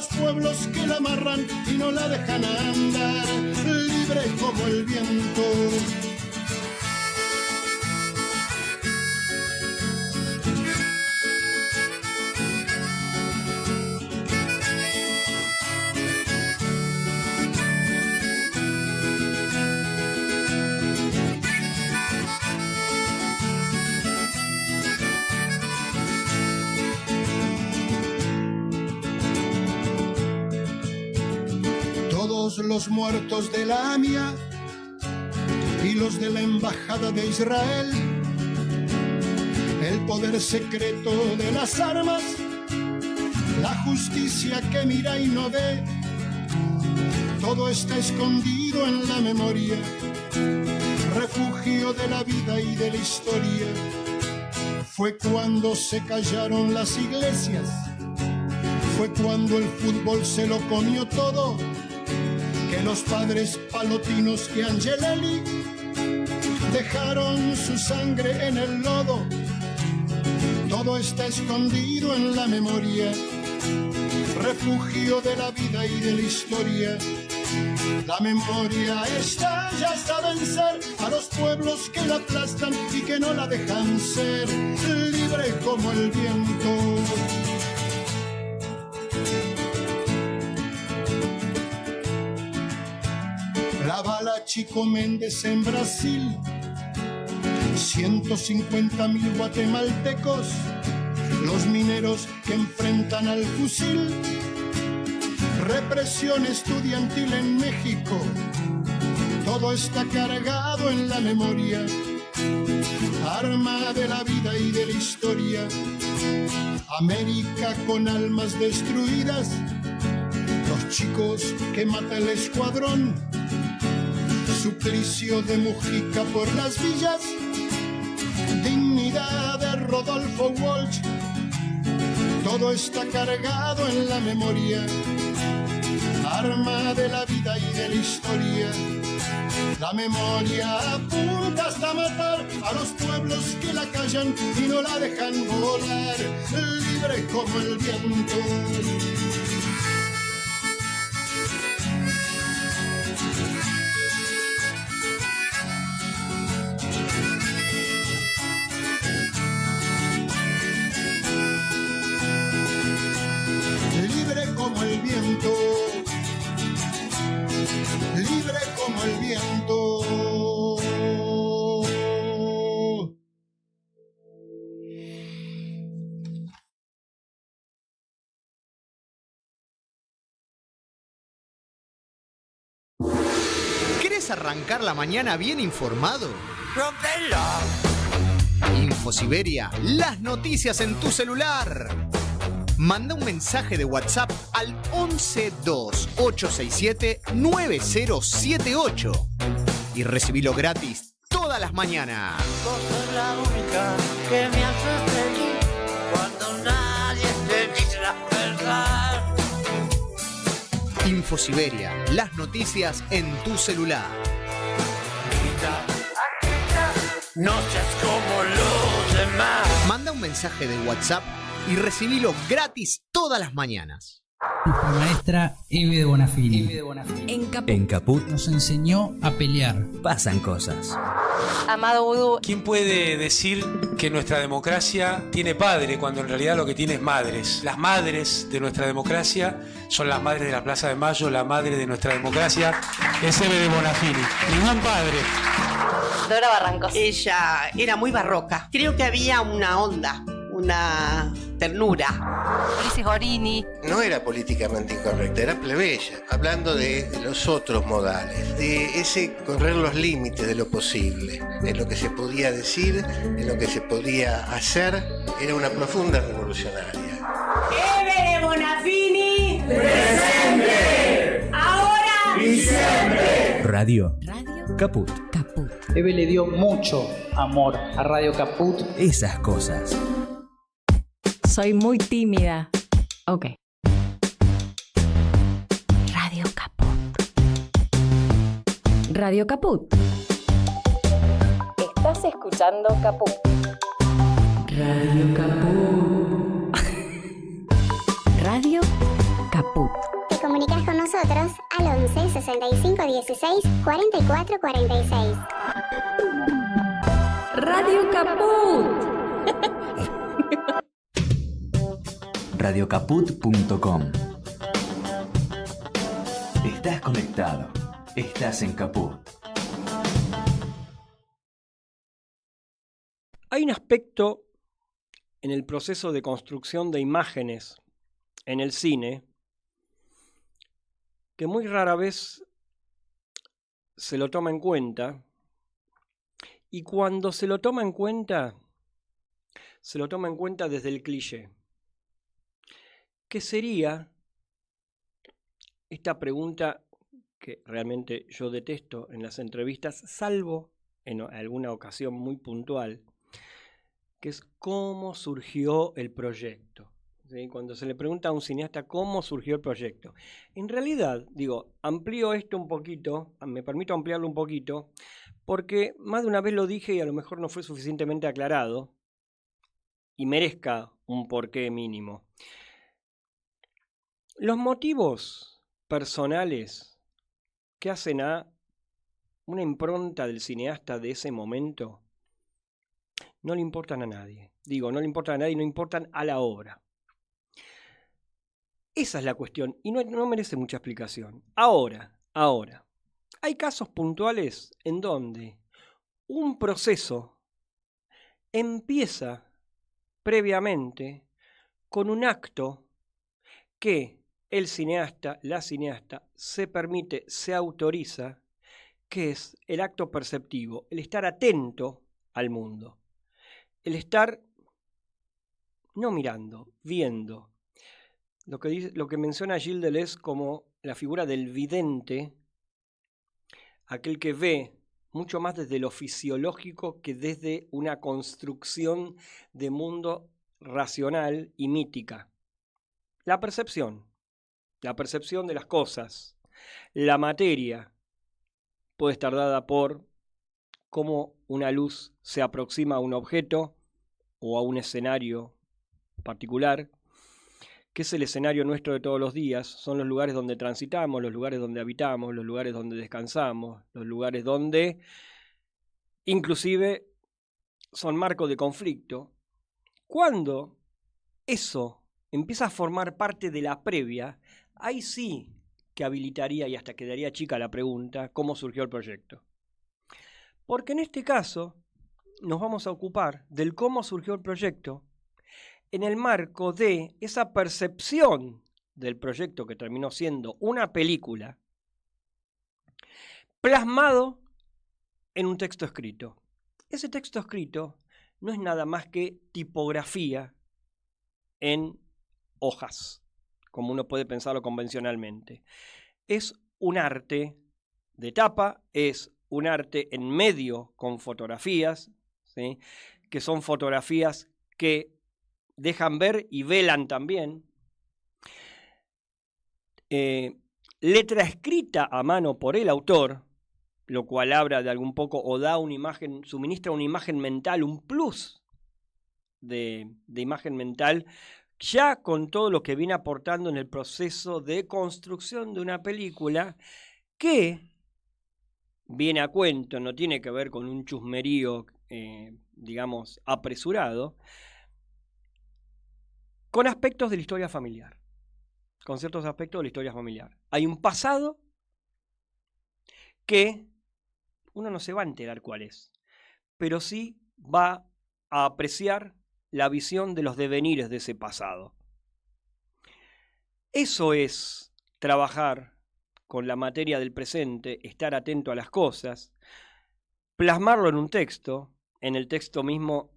los pueblos que la amarran y no la dejan andar, libre como el viento. Los muertos de la AMIA y los de la Embajada de Israel, el poder secreto de las armas, la justicia que mira y no ve, todo está escondido en la memoria, refugio de la vida y de la historia. Fue cuando se callaron las iglesias, fue cuando el fútbol se lo comió todo, que los padres Palotinos y Angelelli dejaron su sangre en el lodo. Todo está escondido en la memoria, refugio de la vida y de la historia. La memoria está ya hasta vencer a los pueblos que la aplastan y que no la dejan ser, libre como el viento. La bala Chico Méndez en Brasil, 150.000 guatemaltecos, los mineros que enfrentan al fusil, represión estudiantil en México, todo está cargado en la memoria, arma de la vida y de la historia. América con almas destruidas, los chicos que mata el escuadrón, suplicio de Mujica por las villas, dignidad de Rodolfo Walsh, todo está cargado en la memoria, arma de la vida y de la historia. La memoria apunta hasta matar a los pueblos que la callan y no la dejan volar, libre como el viento. Como el viento, libre como el viento. ¿Querés arrancar la mañana bien informado? ¡Rompelo! Infosiberia, las noticias en tu celular. Manda un mensaje de WhatsApp al 1128679078 y recibilo gratis todas las mañanas. Vos sos la única que me hace feliz cuando nadie te dice la verdad. Infosiberia, las noticias en tu celular. Agita, agita, no seas como los demás. Manda un mensaje de WhatsApp y recibilo gratis todas las mañanas. Nuestra maestra Eve de Bonafini. En Caput nos enseñó a pelear. pasan cosas. Amado Vudú. ¿Quién puede decir que nuestra democracia tiene padre cuando en realidad lo que tiene es madres? Las madres de nuestra democracia son las madres de la Plaza de Mayo, la madre de nuestra democracia es Eve de Bonafini. Ningún padre. Dora Barrancos. Ella era muy barroca. Creo que había una onda, una ternura. Ulises Gorini. No era políticamente incorrecta, era plebeya, hablando de los otros modales, de ese correr los límites de lo posible, de lo que se podía decir, de lo que se podía hacer. Era una profunda revolucionaria. ¡Eve de Bonafini! ¡Presente! ¡Ahora! ¡Y siempre! Radio Caput. Eve le dio mucho amor a Radio Caput. Esas cosas. Soy muy tímida. Ok. Radio Caput. Radio Caput. Estás escuchando Caput. Radio Caput. Radio Caput. Caput. Te comunicas con nosotros al 11 65 16 44 46. Radio Caput. Radiocaput.com. Estás conectado. Estás en Caput. Hay un aspecto en el proceso de construcción de imágenes en el cine que muy rara vez se lo toma en cuenta, y cuando se lo toma en cuenta desde el cliché. ¿Qué sería esta pregunta que realmente yo detesto en las entrevistas, salvo en alguna ocasión muy puntual, que es cómo surgió el proyecto? ¿Sí? Cuando se le pregunta a un cineasta cómo surgió el proyecto. En realidad, amplío esto un poquito, me permito ampliarlo un poquito, porque más de una vez lo dije y a lo mejor no fue suficientemente aclarado y merezca un porqué mínimo. Los motivos personales que hacen a una impronta del cineasta de ese momento no le importan a nadie. No le importan a nadie, no importan a la obra. Esa es la cuestión y no merece mucha explicación. Ahora, hay casos puntuales en donde un proceso empieza previamente con un acto que el cineasta, la cineasta, se permite, se autoriza, que es el acto perceptivo, el estar atento al mundo, el estar no mirando, viendo. Lo que menciona Gilles Deleuze como la figura del vidente, aquel que ve mucho más desde lo fisiológico que desde una construcción de mundo racional y mítica. La percepción de las cosas, la materia, puede estar dada por cómo una luz se aproxima a un objeto o a un escenario particular. ¿Qué es el escenario nuestro de todos los días? Son los lugares donde transitamos, los lugares donde habitamos, los lugares donde descansamos, los lugares donde inclusive son marco de conflicto. Cuando eso empieza a formar parte de la previa, ahí sí que habilitaría y hasta quedaría chica la pregunta, ¿cómo surgió el proyecto? Porque en este caso nos vamos a ocupar del cómo surgió el proyecto en el marco de esa percepción del proyecto que terminó siendo una película plasmado en un texto escrito. Ese texto escrito no es nada más que tipografía en hojas, como uno puede pensarlo convencionalmente. Es un arte de tapa, es un arte en medio con fotografías, ¿sí? Que son fotografías que dejan ver y velan también. Letra escrita a mano por el autor, lo cual habla de algún poco o da una imagen, suministra una imagen mental, un plus de imagen mental, ya con todo lo que viene aportando en el proceso de construcción de una película que viene a cuento, no tiene que ver con un chusmerío, apresurado, con aspectos de la historia familiar, con ciertos aspectos de la historia familiar. Hay un pasado que uno no se va a enterar cuál es, pero sí va a apreciar la visión de los devenires de ese pasado. Eso es trabajar con la materia del presente, estar atento a las cosas, plasmarlo en un texto. En el texto mismo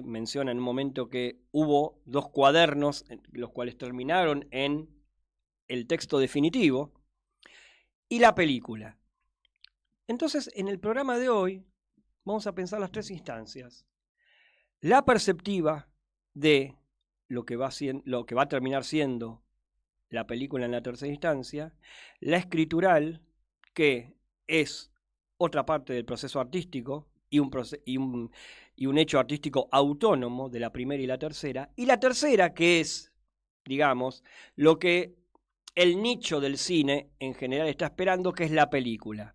menciona en un momento que hubo 2 cuadernos, los cuales terminaron en el texto definitivo, y la película. Entonces, en el programa de hoy vamos a pensar las 3 instancias. La perceptiva de lo que va a terminar siendo la película en la tercera instancia, la escritural, que es otra parte del proceso artístico y un hecho artístico autónomo de la primera y la tercera, y la tercera, que es, digamos, lo que el nicho del cine en general está esperando, que es la película.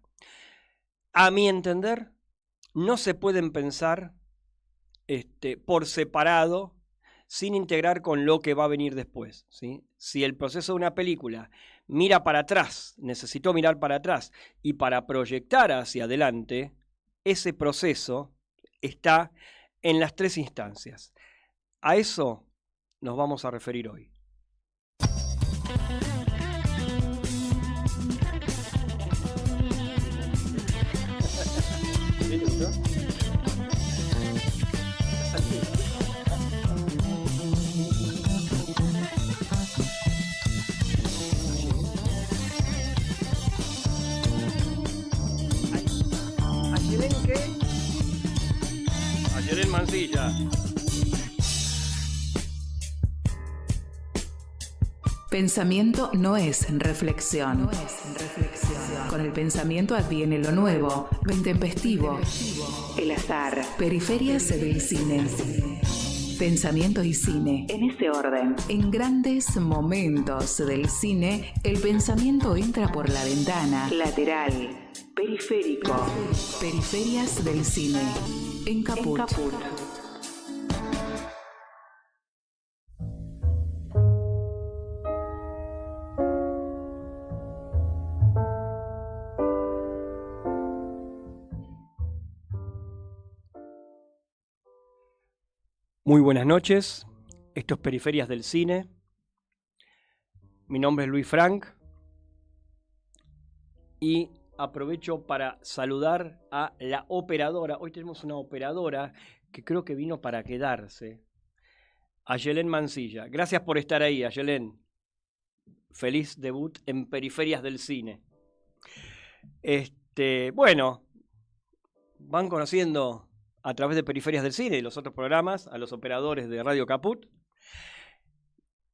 A mi entender, no se pueden pensar por separado, sin integrar con lo que va a venir después, ¿sí? Si el proceso de una película mira para atrás, necesitó mirar para atrás, y para proyectar hacia adelante, ese proceso está en las tres instancias. A eso nos vamos a referir hoy. Ayelen Mancilla. Pensamiento no es reflexión. Con el pensamiento adviene lo nuevo, lo intempestivo, el azar. Periferias del cine. Pensamiento y cine, en ese orden. En grandes momentos del cine, el pensamiento entra por la ventana. Lateral. Periférico. Periferias del cine. En Caput. Muy buenas noches, esto es Periferias del Cine. Mi nombre es Luis Frank y aprovecho para saludar a la operadora. Hoy tenemos una operadora que creo que vino para quedarse, Ayelen Mancilla. Gracias por estar ahí, Ayelen. Feliz debut en Periferias del Cine. Bueno, van conociendo a través de Periferias del Cine y los otros programas a los operadores de Radio Caput,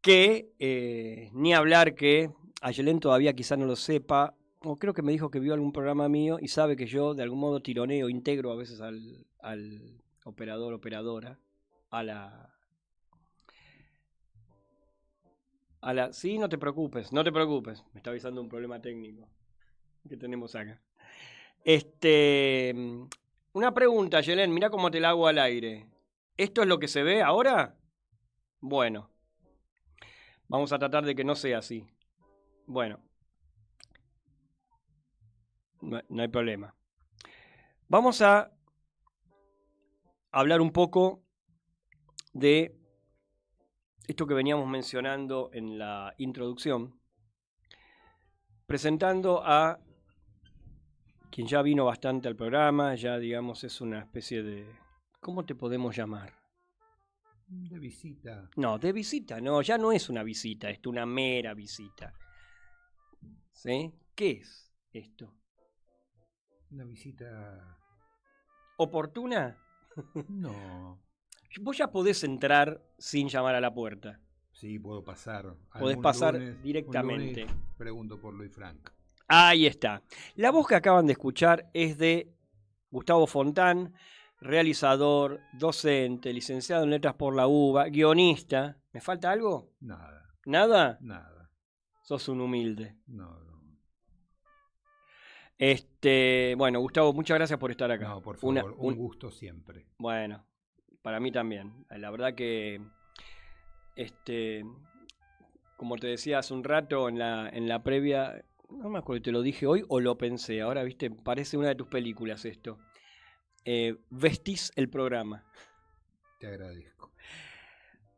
que ni hablar que Ayelen todavía quizá no lo sepa, o creo que me dijo que vio algún programa mío y sabe que yo de algún modo tironeo, integro a veces al operador, operadora, a la... Sí, no te preocupes, me está avisando un problema técnico que tenemos acá. Una pregunta, Ayelen, mirá cómo te la hago al aire. ¿Esto es lo que se ve ahora? Bueno, vamos a tratar de que no sea así. Bueno, no hay problema. Vamos a hablar un poco de esto que veníamos mencionando en la introducción, presentando a quien ya vino bastante al programa, ya digamos es una especie de... ¿Cómo te podemos llamar? De visita. No, de visita, no, ya no es una visita, es una mera visita. ¿Sí? ¿Qué es esto? Una visita... ¿Oportuna? No. Vos ya podés entrar sin llamar a la puerta. Sí, puedo pasar. Podés pasar directamente. Un lunes pregunto por Luis Frank. Ahí está. La voz que acaban de escuchar es de Gustavo Fontán, realizador, docente, licenciado en Letras por la UBA, guionista. ¿Me falta algo? Nada. ¿Nada? Nada. Sos un humilde. No. Bueno, Gustavo, muchas gracias por estar acá. No, por favor, un gusto siempre. Bueno, para mí también. La verdad que, como te decía hace un rato en la previa, no me acuerdo si te lo dije hoy o lo pensé. Ahora, viste, parece una de tus películas esto. Vestís el programa. Te agradezco.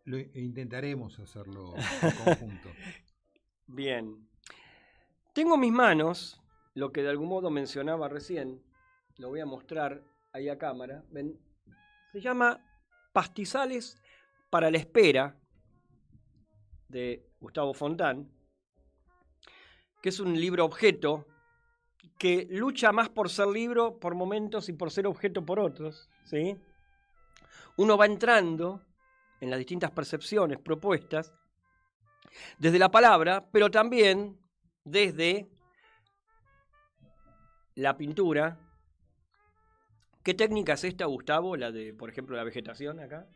Intentaremos hacerlo en conjunto. Bien. Tengo en mis manos lo que de algún modo mencionaba recién. Lo voy a mostrar ahí a cámara. ¿Ven? Se llama Pastizales para la espera, de Gustavo Fontán, que es un libro objeto que lucha más por ser libro por momentos y por ser objeto por otros, ¿sí? Uno va entrando en las distintas percepciones propuestas desde la palabra, pero también desde la pintura. ¿Qué técnica es esta, Gustavo? La de, por ejemplo, la vegetación acá.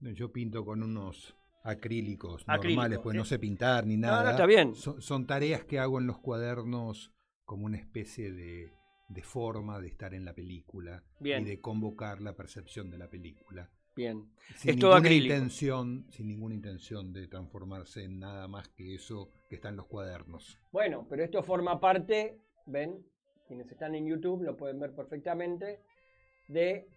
Yo pinto con unos acrílicos Acrílico, normales, pues no sé pintar ni nada. No, está bien. Son tareas que hago en los cuadernos como una especie de forma de estar en la película Bien. y de convocar la percepción de la película. Bien. Sin Es todo ninguna acrílico. sin ninguna intención de transformarse en nada más que eso que está en los cuadernos. Bueno, pero esto forma parte, ven, quienes están en YouTube lo pueden ver perfectamente, de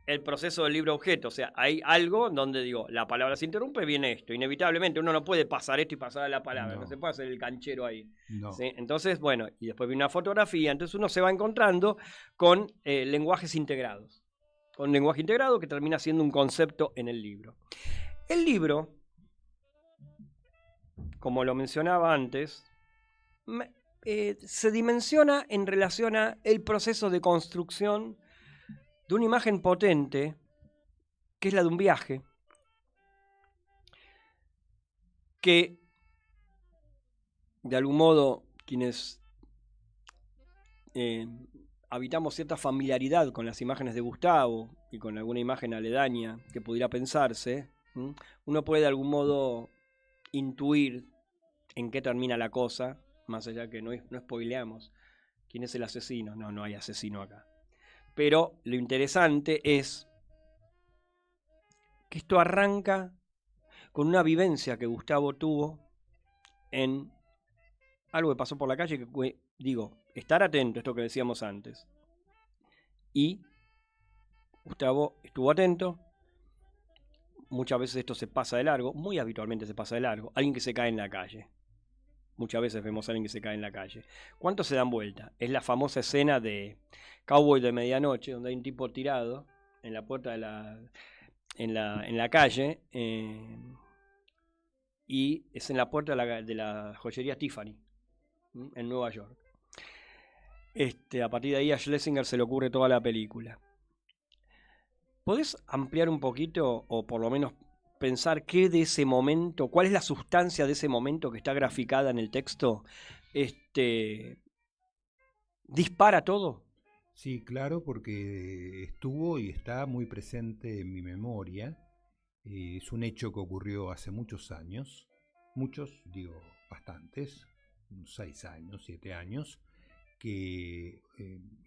el proceso del libro objeto. O sea, hay algo donde digo, la palabra se interrumpe, viene esto. Inevitablemente uno no puede pasar esto y pasar a la palabra, no se puede hacer el canchero ahí. No. ¿Sí? Entonces, bueno, y después viene una fotografía, entonces uno se va encontrando con lenguajes integrados. Con un lenguaje integrado que termina siendo un concepto en el libro. El libro, como lo mencionaba antes, se dimensiona en relación a el proceso de construcción de una imagen potente, que es la de un viaje, que de algún modo quienes habitamos cierta familiaridad con las imágenes de Gustavo y con alguna imagen aledaña que pudiera pensarse, uno puede de algún modo intuir en qué termina la cosa, más allá que no spoileamos quién es el asesino. No hay asesino acá. Pero lo interesante es que esto arranca con una vivencia que Gustavo tuvo en algo que pasó por la calle, que digo, estar atento, esto que decíamos antes. Y Gustavo estuvo atento. Muchas veces esto se pasa de largo, muy habitualmente se pasa de largo. Alguien que se cae en la calle. Muchas veces vemos a alguien que se cae en la calle. ¿Cuántos se dan vuelta? Es la famosa escena de Cowboy de Medianoche, donde hay un tipo tirado en la puerta de en la calle, y es en la puerta de la joyería Tiffany, en Nueva York. A partir de ahí a Schlesinger se le ocurre toda la película. ¿Podés ampliar un poquito, o por lo menos pensar qué de ese momento, cuál es la sustancia de ese momento que está graficada en el texto, dispara todo? Sí, claro, porque estuvo y está muy presente en mi memoria. Es un hecho que ocurrió hace muchos años, digo bastantes, 6 años, 7 años, que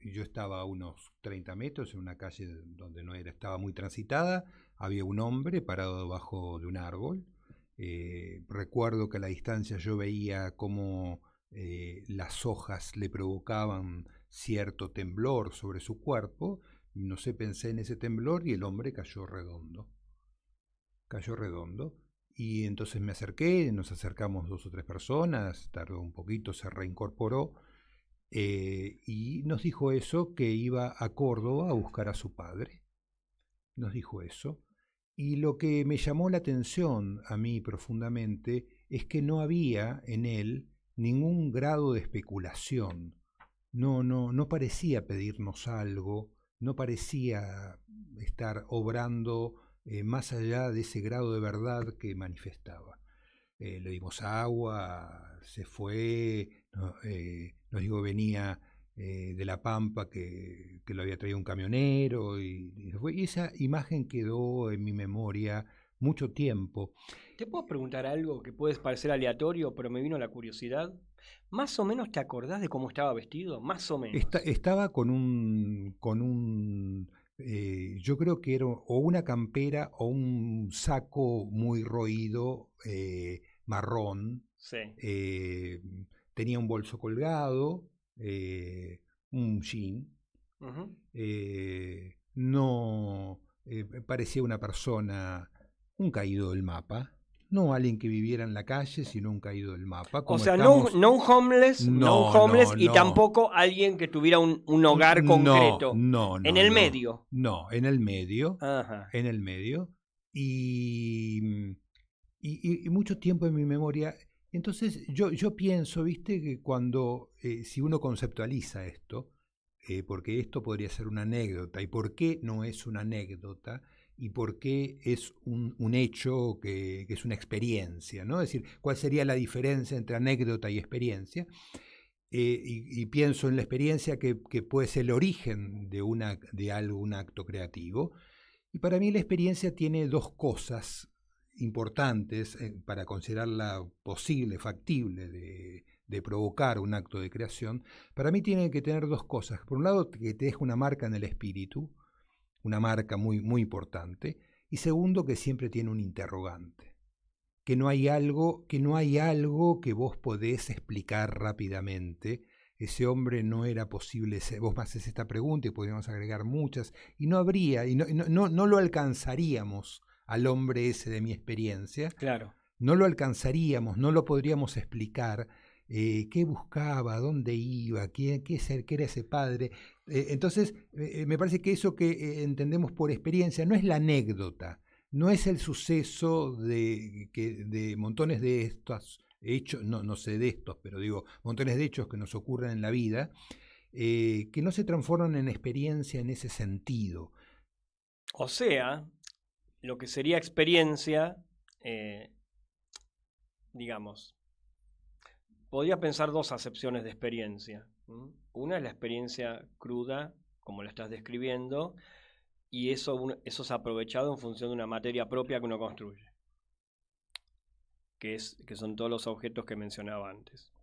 yo estaba a unos 30 metros en una calle donde estaba muy transitada. Había un hombre parado debajo de un árbol. Recuerdo que a la distancia yo veía cómo las hojas le provocaban cierto temblor sobre su cuerpo. No sé, pensé en ese temblor y el hombre cayó redondo. Y entonces me acerqué, nos acercamos 2 o 3 personas, tardó un poquito, se reincorporó. Y nos dijo eso, que iba a Córdoba a buscar a su padre. Nos dijo eso. Y lo que me llamó la atención a mí profundamente es que no había en él ningún grado de especulación. No parecía pedirnos algo, no parecía estar obrando más allá de ese grado de verdad que manifestaba. Le dimos agua, se fue, nos dijo que venía de La Pampa, que lo había traído un camionero, y esa imagen quedó en mi memoria mucho tiempo. ¿Te puedo preguntar algo que puede parecer aleatorio, pero me vino la curiosidad? ¿Más o menos te acordás de cómo estaba vestido? Más o menos. Estaba con un yo creo que era o una campera o un saco muy roído, marrón. Sí. Tenía un bolso colgado, un jean. No parecía una persona, un caído del mapa. No alguien que viviera en la calle, sino un caído del mapa. O sea, no un homeless, y tampoco alguien que tuviera un hogar concreto. En el medio. No, en el medio. Ajá. En el medio. Y mucho tiempo en mi memoria. Entonces yo pienso, viste, que cuando, si uno conceptualiza esto, porque esto podría ser una anécdota, y por qué no es una anécdota, y por qué es un hecho que es una experiencia, ¿no? Es decir, ¿cuál sería la diferencia entre anécdota y experiencia? Y pienso en la experiencia que puede ser el origen de algo, un acto creativo. Y para mí la experiencia tiene 2 cosas, importantes para considerarla posible, factible de provocar un acto de creación, para mí tiene que tener dos cosas. Por un lado, que te deje una marca en el espíritu, una marca muy, muy importante, y segundo, que siempre tiene un interrogante, que no hay algo que vos podés explicar rápidamente. Ese hombre no era posible, vos me haces esta pregunta y podríamos agregar muchas, y no habría, y no lo alcanzaríamos al hombre ese de mi experiencia. Claro. No lo alcanzaríamos, no lo podríamos explicar. ¿Qué buscaba? ¿Dónde iba? ¿Qué era ese padre? Entonces, me parece que eso que entendemos por experiencia no es la anécdota, no es el suceso de montones de estos hechos, no sé de estos, pero digo, montones de hechos que nos ocurren en la vida, que no se transforman en experiencia en ese sentido. O sea, lo que sería experiencia, digamos, podría pensar dos acepciones de experiencia. Una es la experiencia cruda, como la estás describiendo, y eso es aprovechado en función de una materia propia que uno construye, que son todos los objetos que mencionaba antes,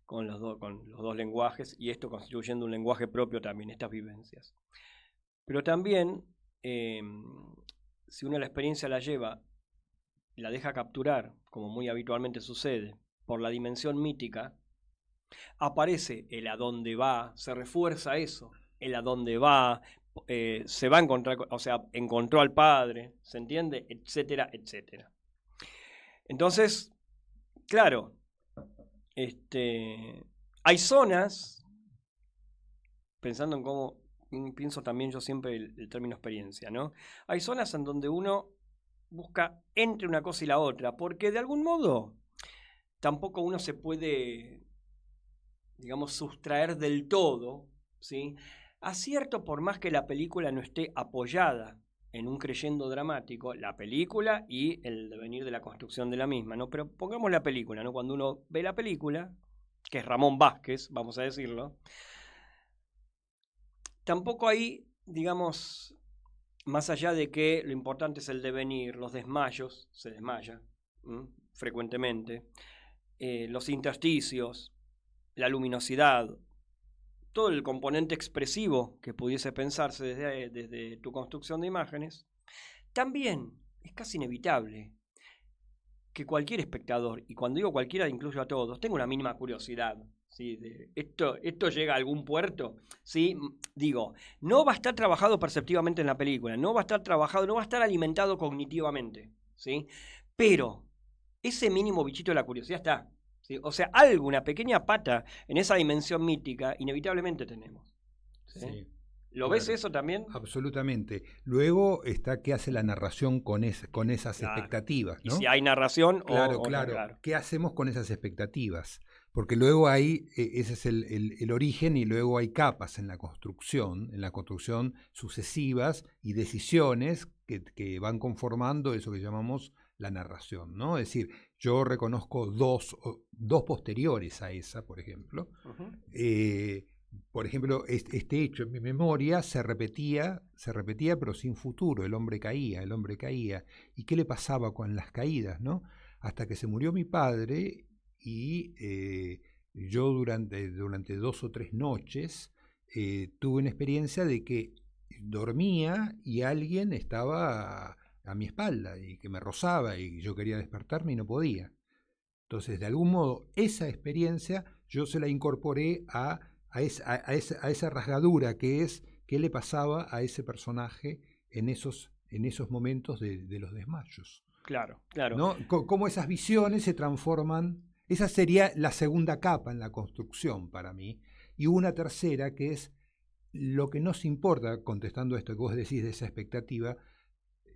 con los dos lenguajes, y esto constituyendo un lenguaje propio también, estas vivencias. Pero también, si uno la experiencia la deja capturar, como muy habitualmente sucede, por la dimensión mítica, aparece el a dónde va, se refuerza eso, el a dónde va, se va a encontrar, o sea, encontró al padre, ¿se entiende? Etcétera, etcétera. Entonces, claro, hay zonas, pensando en cómo, pienso también yo siempre el término experiencia, ¿no? Hay zonas en donde uno busca entre una cosa y la otra, porque de algún modo tampoco uno se puede, digamos, sustraer del todo, ¿sí? Acierto, por más que la película no esté apoyada en un creyendo dramático, la película y el devenir de la construcción de la misma, ¿no? Pero pongamos la película, ¿no? Cuando uno ve la película, que es Ramón Vázquez, vamos a decirlo, tampoco hay, digamos, más allá de que lo importante es el devenir, los desmayos, se desmaya frecuentemente, los intersticios, la luminosidad, todo el componente expresivo que pudiese pensarse desde tu construcción de imágenes, también es casi inevitable que cualquier espectador, y cuando digo cualquiera incluyo a todos, tenga una mínima curiosidad, ¿sí? ¿Esto llega a algún puerto? ¿Sí? Digo, no va a estar trabajado perceptivamente en la película, no va a estar trabajado, no va a estar alimentado cognitivamente, ¿sí? Pero ese mínimo bichito de la curiosidad está, ¿sí? O sea, una pequeña pata en esa dimensión mítica, inevitablemente tenemos, ¿sí? Sí, ¿lo claro, ves eso también? Absolutamente. Luego está qué hace la narración con esas expectativas, ¿no? Y si hay narración claro. ¿Qué hacemos con esas expectativas? Porque luego ese es el origen, y luego hay capas en la construcción sucesivas y decisiones que van conformando eso que llamamos la narración, ¿no? Es decir, yo reconozco dos posteriores a esa, por ejemplo. Por ejemplo, este hecho en mi memoria se repetía, pero sin futuro. El hombre caía. ¿Y qué le pasaba con las caídas, no? Hasta que se murió mi padre, y yo durante 2 o 3 noches tuve una experiencia de que dormía y alguien estaba a mi espalda y que me rozaba, y yo quería despertarme y no podía. Entonces, de algún modo, esa experiencia yo se la incorporé a esa rasgadura que es qué le pasaba a ese personaje en esos momentos de los desmayos. Claro. ¿No? Cómo esas visiones se transforman. Esa sería la segunda capa en la construcción para mí. Y una tercera, que es lo que nos importa, contestando esto que vos decís de esa expectativa,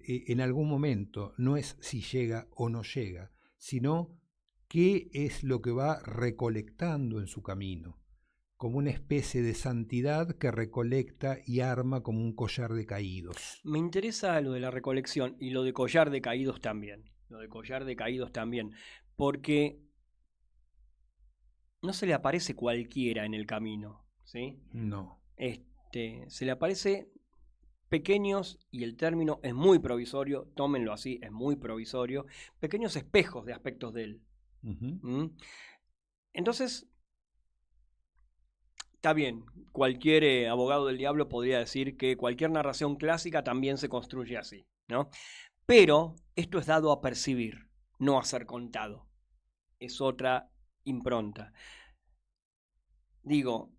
en algún momento no es si llega o no llega, sino qué es lo que va recolectando en su camino, como una especie de santidad que recolecta y arma como un collar de caídos. Me interesa lo de la recolección y lo de collar de caídos también. Porque no se le aparece cualquiera en el camino, ¿sí? No. Se le aparece pequeños, y el término es muy provisorio, tómenlo así, es muy provisorio, pequeños espejos de aspectos de él. Entonces, está bien, cualquier abogado del diablo podría decir que cualquier narración clásica también se construye así, ¿no? Pero esto es dado a percibir, no a ser contado. Es otra impronta. Digo,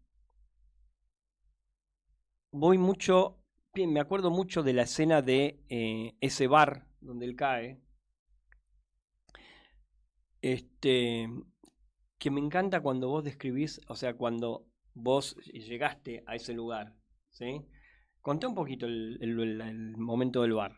me acuerdo mucho de la escena de ese bar donde él cae, que me encanta cuando vos describís, o sea, cuando vos llegaste a ese lugar, ¿sí? Conté un poquito el momento del bar.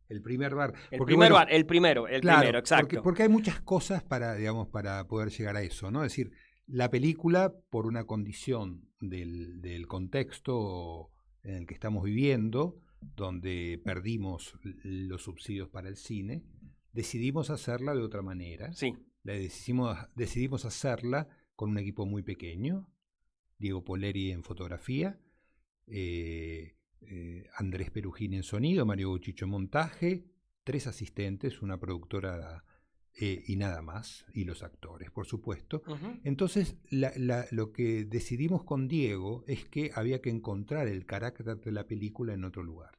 El primer bar. El primero, exacto. Porque hay muchas cosas para poder llegar a eso, ¿no? Es decir, la película, por una condición del contexto en el que estamos viviendo, donde perdimos los subsidios para el cine, decidimos hacerla de otra manera. Sí. Decidimos hacerla con un equipo muy pequeño, Diego Poleri en fotografía, Andrés Perugini en sonido, Mario Bochicho en montaje, 3 asistentes, una productora y nada más, y los actores, por supuesto. Entonces, lo que decidimos con Diego es que había que encontrar el carácter de la película en otro lugar.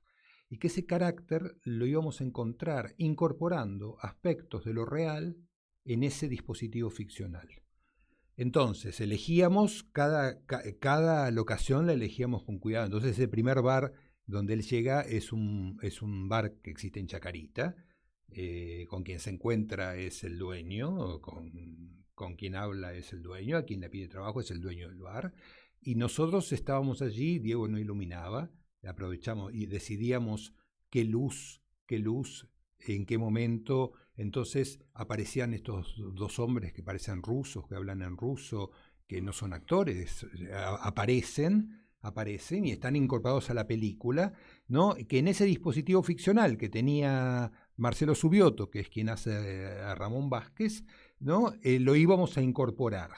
Y que ese carácter lo íbamos a encontrar incorporando aspectos de lo real en ese dispositivo ficcional. Entonces, elegíamos, cada locación la elegíamos con cuidado. Entonces, el primer bar donde él llega es un bar que existe en Chacarita, con quien se encuentra es el dueño, con quien habla es el dueño, a quien le pide trabajo es el dueño del bar. Y nosotros estábamos allí, Diego no iluminaba, aprovechamos y decidíamos qué luz, en qué momento. Entonces aparecían estos 2 hombres que parecen rusos, que hablan en ruso, que no son actores, aparecen y están incorporados a la película, ¿no? Que en ese dispositivo ficcional que tenía Marcelo Subioto, que es quien hace a Ramón Vázquez, ¿no? Lo íbamos a incorporar.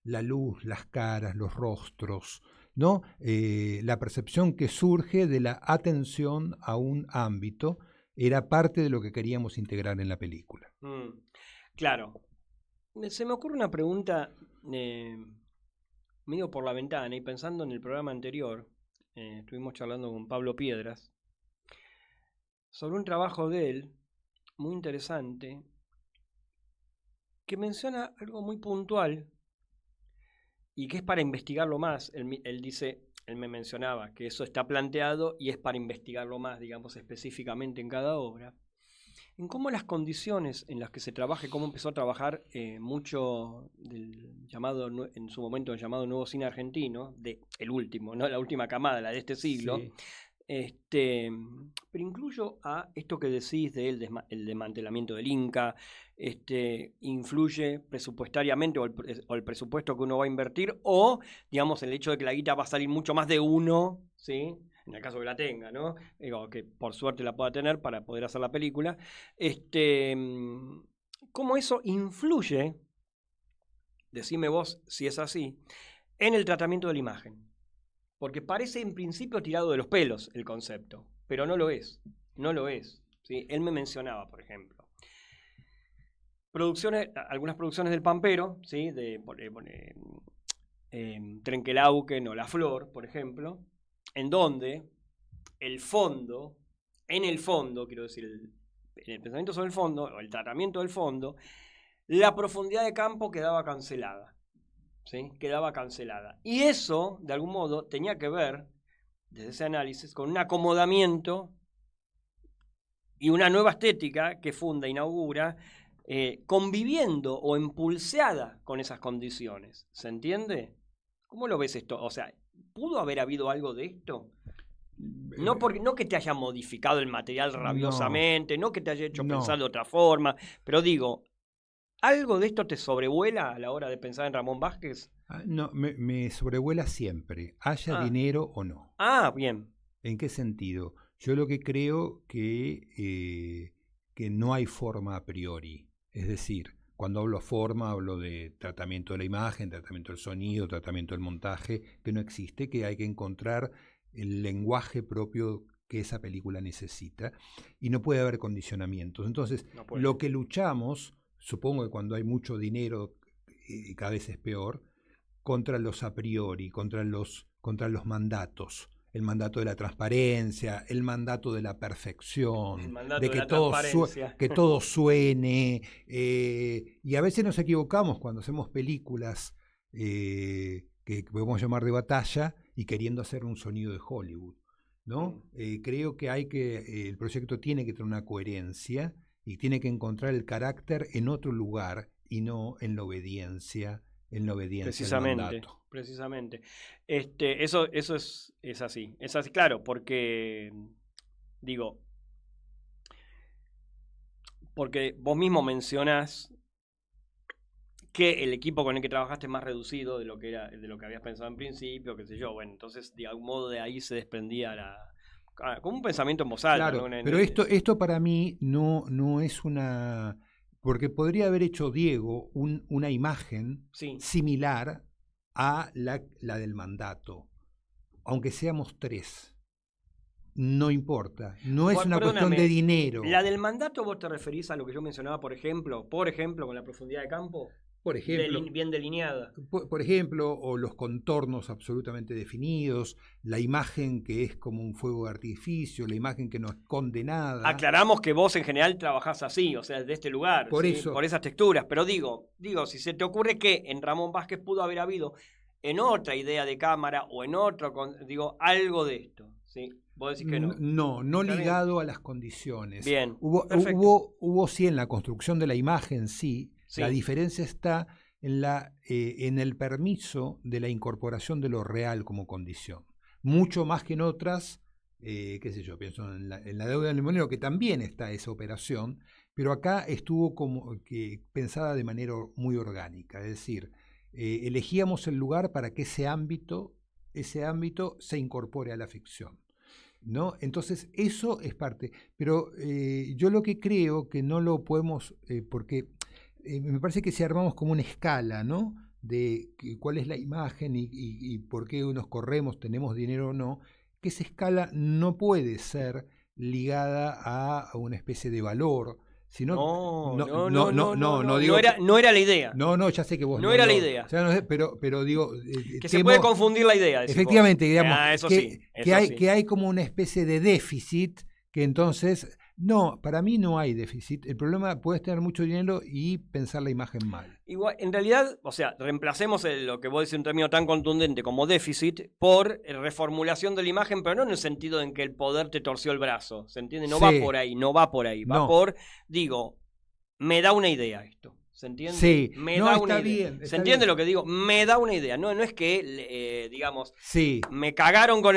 La luz, las caras, los rostros, ¿no? La percepción que surge de la atención a un ámbito era parte de lo que queríamos integrar en la película. Claro. Se me ocurre una pregunta medio por la ventana, y pensando en el programa anterior, estuvimos charlando con Pablo Piedras sobre un trabajo de él muy interesante que menciona algo muy puntual y que es para investigarlo más. Él me mencionaba que eso está planteado y es para investigarlo más, digamos, específicamente en cada obra, en cómo las condiciones en las que se trabaja, cómo empezó a trabajar mucho del llamado, en su momento el llamado nuevo cine argentino, el último, ¿no? La última camada, la de este siglo. Sí. Pero incluyo a esto que decís de el desmantelamiento del Inca, influye presupuestariamente o el presupuesto que uno va a invertir, o digamos el hecho de que la guita va a salir mucho más de uno, ¿sí? En el caso que la tenga, ¿no? Que por suerte la pueda tener para poder hacer la película. ¿Cómo eso influye, decime vos si es así, en el tratamiento de la imagen? Porque parece en principio tirado de los pelos el concepto, pero no lo es. No lo es, ¿sí? Él me mencionaba, por ejemplo, algunas producciones del Pampero, ¿sí? Trenquelauquen o La Flor, por ejemplo, en donde en el fondo, quiero decir, en el pensamiento sobre el fondo, o el tratamiento del fondo, la profundidad de campo quedaba cancelada. ¿Sí? Quedaba cancelada. Y eso, de algún modo, tenía que ver, desde ese análisis, con un acomodamiento y una nueva estética que inaugura, conviviendo o impulsada con esas condiciones. ¿Se entiende? ¿Cómo lo ves esto? O sea, ¿pudo haber habido algo de esto? No que te haya modificado el material rabiosamente, no que te haya hecho pensar de otra forma, pero digo, ¿algo de esto te sobrevuela a la hora de pensar en Ramón Vázquez? No, me sobrevuela siempre, haya dinero o no. Bien. ¿En qué sentido? Yo lo que creo que no hay forma a priori. Es decir, cuando hablo forma, hablo de tratamiento de la imagen, tratamiento del sonido, tratamiento del montaje, que no existe, que hay que encontrar el lenguaje propio que esa película necesita y no puede haber condicionamientos. Entonces, lo que luchamos, supongo que cuando hay mucho dinero, cada vez es peor, contra los a priori, contra los mandatos. El mandato de la transparencia, el mandato de la perfección, de que todo suene. Y a veces nos equivocamos cuando hacemos películas que podemos llamar de batalla y queriendo hacer un sonido de Hollywood, ¿no? Creo que el proyecto tiene que tener una coherencia y tiene que encontrar el carácter en otro lugar y no en la obediencia. Precisamente. Eso es así. Es así, claro, porque vos mismo mencionás que el equipo con el que trabajaste es más reducido de lo que habías pensado en principio, qué sé yo. Bueno, entonces de algún modo de ahí se desprendía como un pensamiento en voz alta. Claro, ¿no? Pero esto para mí no es una... Porque podría haber hecho Diego una imagen similar a la del mandato, aunque seamos 3. No importa, no es una cuestión de dinero. ¿La del mandato vos te referís a lo que yo mencionaba, por ejemplo, con la profundidad de campo? Por ejemplo, bien delineada. Por ejemplo, o los contornos absolutamente definidos, la imagen que es como un fuego de artificio, la imagen que no esconde nada. Aclaramos que vos en general trabajás así, o sea, de este lugar, por esas texturas, pero digo, si se te ocurre que en Ramón Vázquez pudo haber habido en otra idea de cámara o en otro, algo de esto, ¿sí? Vos decís que no. No ligado a las condiciones. Bien, hubo sí en la construcción de la imagen, sí. La diferencia está en el permiso de la incorporación de lo real como condición. Mucho más que en otras, qué sé yo, pienso en la deuda del limonero, que también está esa operación, pero acá estuvo como que pensada de manera muy orgánica. Es decir, elegíamos el lugar para que ese ámbito se incorpore a la ficción, ¿no? Entonces eso es parte. Pero yo lo que creo que no lo podemos, porque me parece que si armamos como una escala, ¿no? De cuál es la imagen y por qué nos corremos, tenemos dinero o no, que esa escala no puede ser ligada a una especie de valor. No era la idea. No, ya sé que vos no era la idea. Pero digo... que se puede confundir la idea. Efectivamente, digamos, que hay como una especie de déficit que entonces... No, para mí no hay déficit. El problema puedes tener mucho dinero y pensar la imagen mal. Igual, en realidad, o sea, reemplacemos lo que vos decís un término tan contundente como déficit por reformulación de la imagen, pero no en el sentido en que el poder te torció el brazo. ¿Se entiende? No va por ahí. Va por, me da una idea esto. ¿Se entiende? Sí. Está bien. ¿Se entiende lo que digo? Me da una idea. No es que, me cagaron con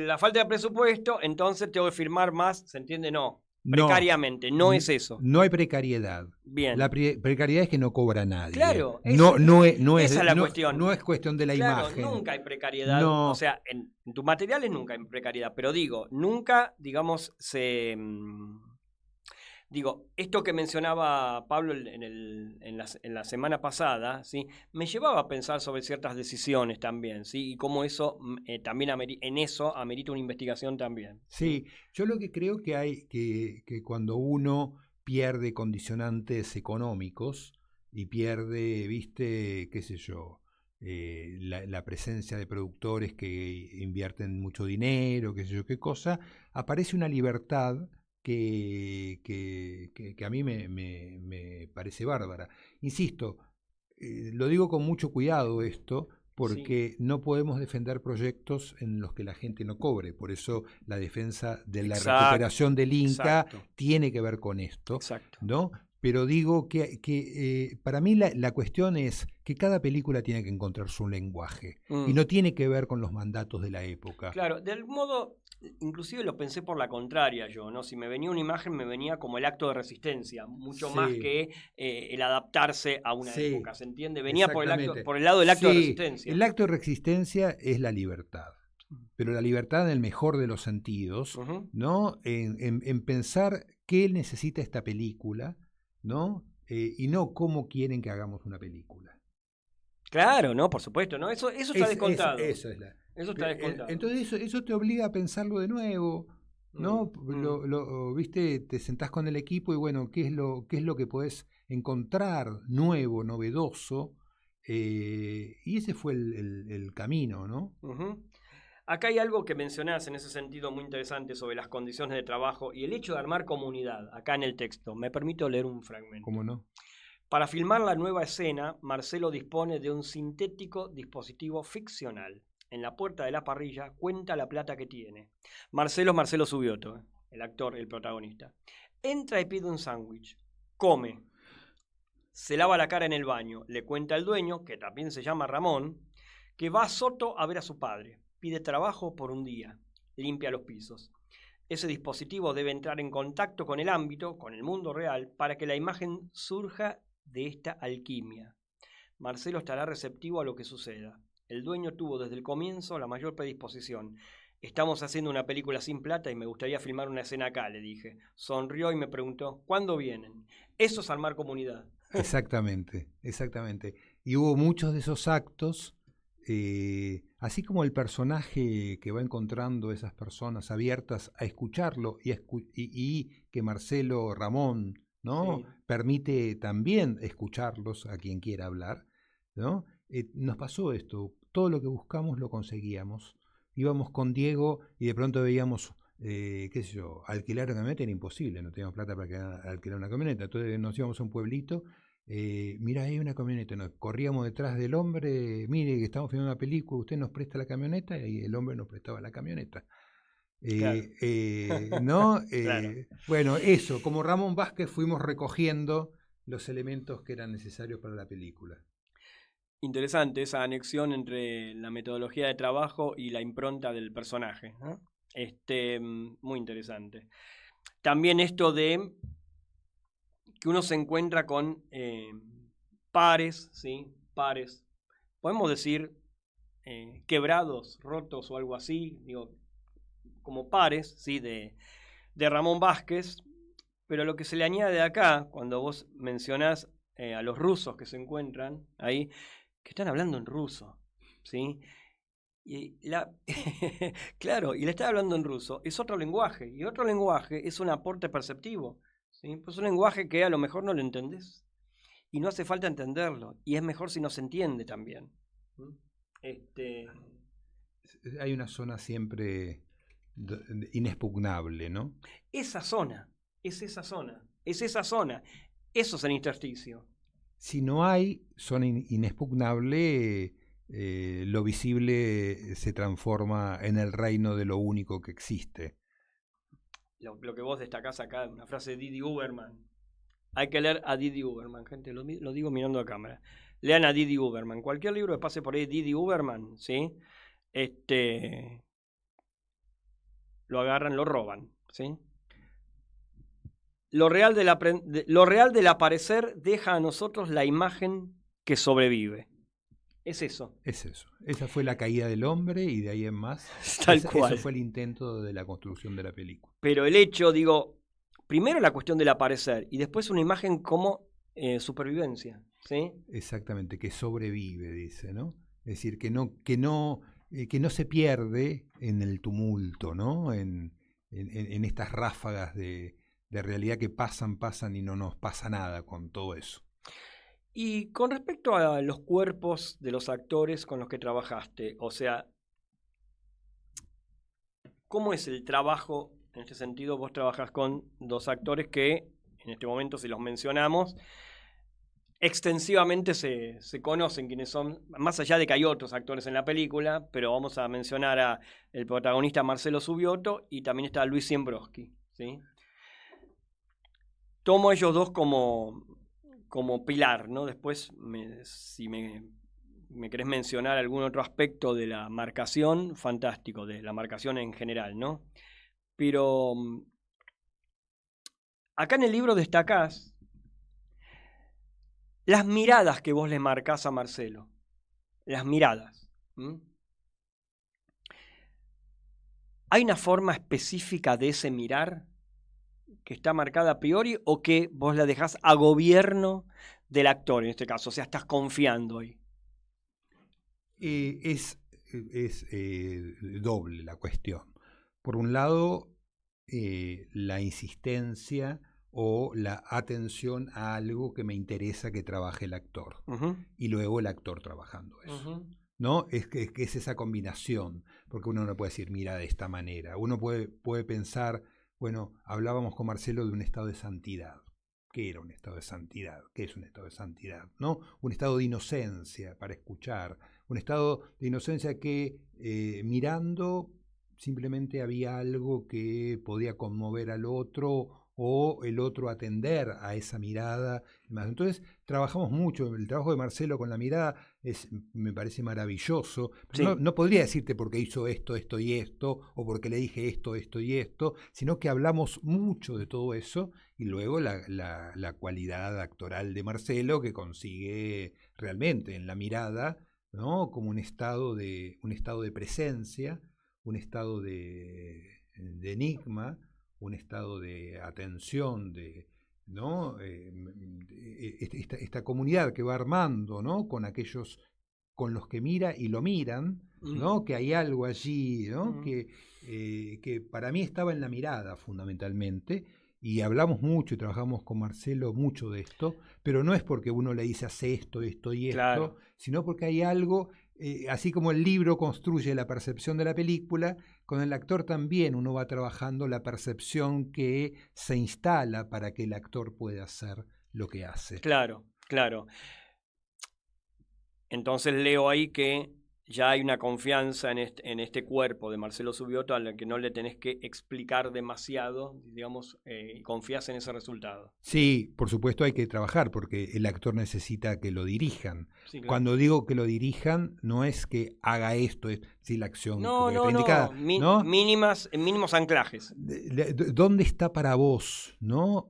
la falta de presupuesto, entonces tengo que firmar más. ¿Se entiende? No. Precariamente. No es eso. No hay precariedad. Bien. La precariedad es que no cobra nadie. Claro. Esa es la cuestión. No es cuestión de la imagen. Nunca hay precariedad. No. O sea, en tus materiales nunca hay precariedad. Pero nunca, esto que mencionaba Pablo en la semana pasada, ¿sí? Me llevaba a pensar sobre ciertas decisiones también, ¿sí? Y cómo eso también amerita una investigación también. Sí, yo lo que creo que hay que cuando uno pierde condicionantes económicos y pierde, qué sé yo, la presencia de productores que invierten mucho dinero, qué sé yo qué cosa, aparece una libertad que a mí me parece bárbara. Insisto, lo digo con mucho cuidado esto, porque no podemos defender proyectos en los que la gente no cobre. Por eso la defensa de la recuperación del Inca tiene que ver con esto, ¿no? Pero digo que para mí la cuestión es que cada película tiene que encontrar su lenguaje y no tiene que ver con los mandatos de la época. Claro, de algún modo... Inclusive lo pensé por la contraria yo, ¿no? Si me venía una imagen, me venía como el acto de resistencia, mucho más que el adaptarse a una época, ¿se entiende? Venía por el lado del acto de resistencia. El acto de resistencia es la libertad, pero la libertad en el mejor de los sentidos, ¿no? En pensar qué necesita esta película, ¿no? Y no cómo quieren que hagamos una película. Claro, no, por supuesto, ¿no? Eso está descontado. Eso es la... Eso está descontado. Entonces eso te obliga a pensarlo de nuevo, ¿no? Viste, te sentás con el equipo y bueno, ¿qué es lo que podés encontrar nuevo, novedoso? Y ese fue el camino, ¿no? Acá hay algo que mencionás en ese sentido muy interesante sobre las condiciones de trabajo y el hecho de armar comunidad, acá en el texto. Me permito leer un fragmento. ¿Cómo no? Para filmar la nueva escena, Marcelo dispone de un sintético dispositivo ficcional. En la puerta de la parrilla cuenta la plata que tiene. Marcelo Subioto, el actor, el protagonista. Entra y pide un sándwich. Come. Se lava la cara en el baño. Le cuenta al dueño, que también se llama Ramón, que va a Soto a ver a su padre. Pide trabajo por un día. Limpia los pisos. Ese dispositivo debe entrar en contacto con el ámbito, con el mundo real, para que la imagen surja de esta alquimia. Marcelo estará receptivo a lo que suceda. El dueño tuvo desde el comienzo la mayor predisposición. Estamos haciendo una película sin plata y me gustaría filmar una escena acá, le dije. Sonrió y me preguntó, ¿cuándo vienen? Eso es armar comunidad. Exactamente. Y hubo muchos de esos actos, así como el personaje que va encontrando esas personas abiertas a escucharlo y que Marcelo Ramón, ¿no? Sí. Permite también escucharlos a quien quiera hablar, ¿no? Nos pasó esto, todo lo que buscamos lo conseguíamos. Íbamos con Diego y de pronto veíamos, qué sé yo, alquilar una camioneta era imposible, no teníamos plata para alquilar una camioneta. Entonces nos íbamos a un pueblito, mira, hay una camioneta, nos corríamos detrás del hombre, mire que estamos filmando una película, usted nos presta la camioneta, y el hombre nos prestaba la camioneta. Claro. ¿No? Claro. Bueno, eso, como Ramón Vázquez fuimos recogiendo los elementos que eran necesarios para la película. Interesante esa anexión entre la metodología de trabajo y la impronta del personaje, ¿no? Muy interesante. También esto de que uno se encuentra con pares, ¿sí? Pares. Podemos decir quebrados, rotos o algo así, digo, como pares, ¿sí? de Ramón Vázquez, pero lo que se le añade acá, cuando vos mencionás a los rusos que se encuentran ahí, que están hablando en ruso, ¿sí? Claro, y le está hablando en ruso, es otro lenguaje, y otro lenguaje es un aporte perceptivo, ¿sí? Pues un lenguaje que a lo mejor no lo entendés, y no hace falta entenderlo, y es mejor si no se entiende también. Hay una zona siempre inexpugnable, ¿no? Esa zona, eso es el intersticio. Si no hay zona inexpugnable, lo visible se transforma en el reino de lo único que existe. Lo que vos destacás acá, una frase de Didi Uberman. Hay que leer a Didi Uberman, gente, lo digo mirando a cámara. Lean a Didi Uberman. Cualquier libro que pase por ahí, Didi Uberman, ¿sí? Lo agarran, lo roban, ¿sí? Lo real del aparecer deja a nosotros la imagen que sobrevive. Es eso. Es eso. Esa fue la caída del hombre y de ahí en más. Tal cual. Eso fue el intento de la construcción de la película. Pero el hecho, digo, primero la cuestión del aparecer y después una imagen como supervivencia, ¿sí? Exactamente, que sobrevive, dice, ¿no? Es decir, que no se pierde en el tumulto, ¿no? En estas ráfagas de realidad que pasan y no nos pasa nada con todo eso. Y con respecto a los cuerpos de los actores con los que trabajaste, o sea, ¿cómo es el trabajo? En este sentido, vos trabajás con dos actores que, en este momento, si los mencionamos, extensivamente se conocen quiénes son, más allá de que hay otros actores en la película, pero vamos a mencionar a el protagonista Marcelo Subioto y también está Luis Siembroski, ¿sí? Tomo a ellos dos como pilar, ¿no? Después, si me querés mencionar algún otro aspecto de la marcación, fantástico, de la marcación en general, ¿no? Pero acá en el libro destacás las miradas que vos le marcás a Marcelo. Las miradas. ¿Hay una forma específica de ese mirar que está marcada a priori o que vos la dejás a gobierno del actor en este caso? O sea, estás confiando ahí. Es doble la cuestión. Por un lado, la insistencia o la atención a algo que me interesa que trabaje el actor. Y luego el actor trabajando eso. ¿No? Es que es esa combinación, porque uno no puede decir, mira, de esta manera. Uno puede pensar, bueno, hablábamos con Marcelo de un estado de santidad. ¿Qué era un estado de santidad? ¿Qué es un estado de santidad? ¿No? Un estado de inocencia para escuchar. Un estado de inocencia que mirando simplemente había algo que podía conmover al otro o el otro atender a esa mirada. Entonces trabajamos mucho, el trabajo de Marcelo con la mirada me parece maravilloso. Sí. No podría decirte porque hizo esto, esto y esto, o porque le dije esto, esto y esto, sino que hablamos mucho de todo eso y luego la cualidad actoral de Marcelo que consigue realmente en la mirada, ¿no? Como un estado de presencia, un estado de enigma, un estado de atención, ¿no? Esta comunidad que va armando, ¿no? Con aquellos con los que mira y lo miran, ¿no? Que hay algo allí, ¿no? Que para mí estaba en la mirada fundamentalmente, y hablamos mucho y trabajamos con Marcelo mucho de esto, pero no es porque uno le dice hace esto, esto y esto, claro, sino porque hay algo. Así como el libro construye la percepción de la película, con el actor también uno va trabajando la percepción que se instala para que el actor pueda hacer lo que hace. Claro, claro. Entonces leo ahí que ya hay una confianza en este cuerpo de Marcelo Subioto al que no le tenés que explicar demasiado, digamos, y confías en ese resultado. Sí, por supuesto hay que trabajar porque el actor necesita que lo dirijan. Sí, claro. Cuando digo que lo dirijan, no es que haga esto, es la acción no, indicada. ¿No? Mínimos anclajes. ¿Dónde está para vos? ¿No?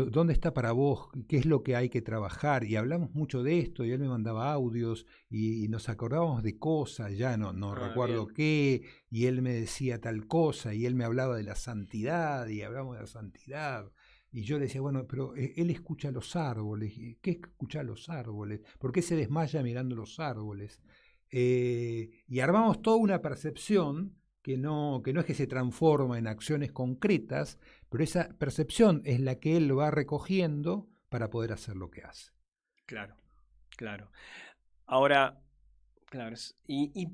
¿Dónde está para vos? ¿Qué es lo que hay que trabajar? Y hablamos mucho de esto, y él me mandaba audios, y nos acordábamos de cosas, ya no recuerdo bien. qué, y él me decía tal cosa, y él me hablaba de la santidad, y hablamos de la santidad. Y yo le decía, bueno, pero él escucha los árboles. ¿Qué escucha los árboles? ¿Por qué se desmaya mirando los árboles? Y armamos toda una percepción que no es que se transforma en acciones concretas, pero esa percepción es la que él va recogiendo para poder hacer lo que hace. Claro, claro. Ahora, claro, y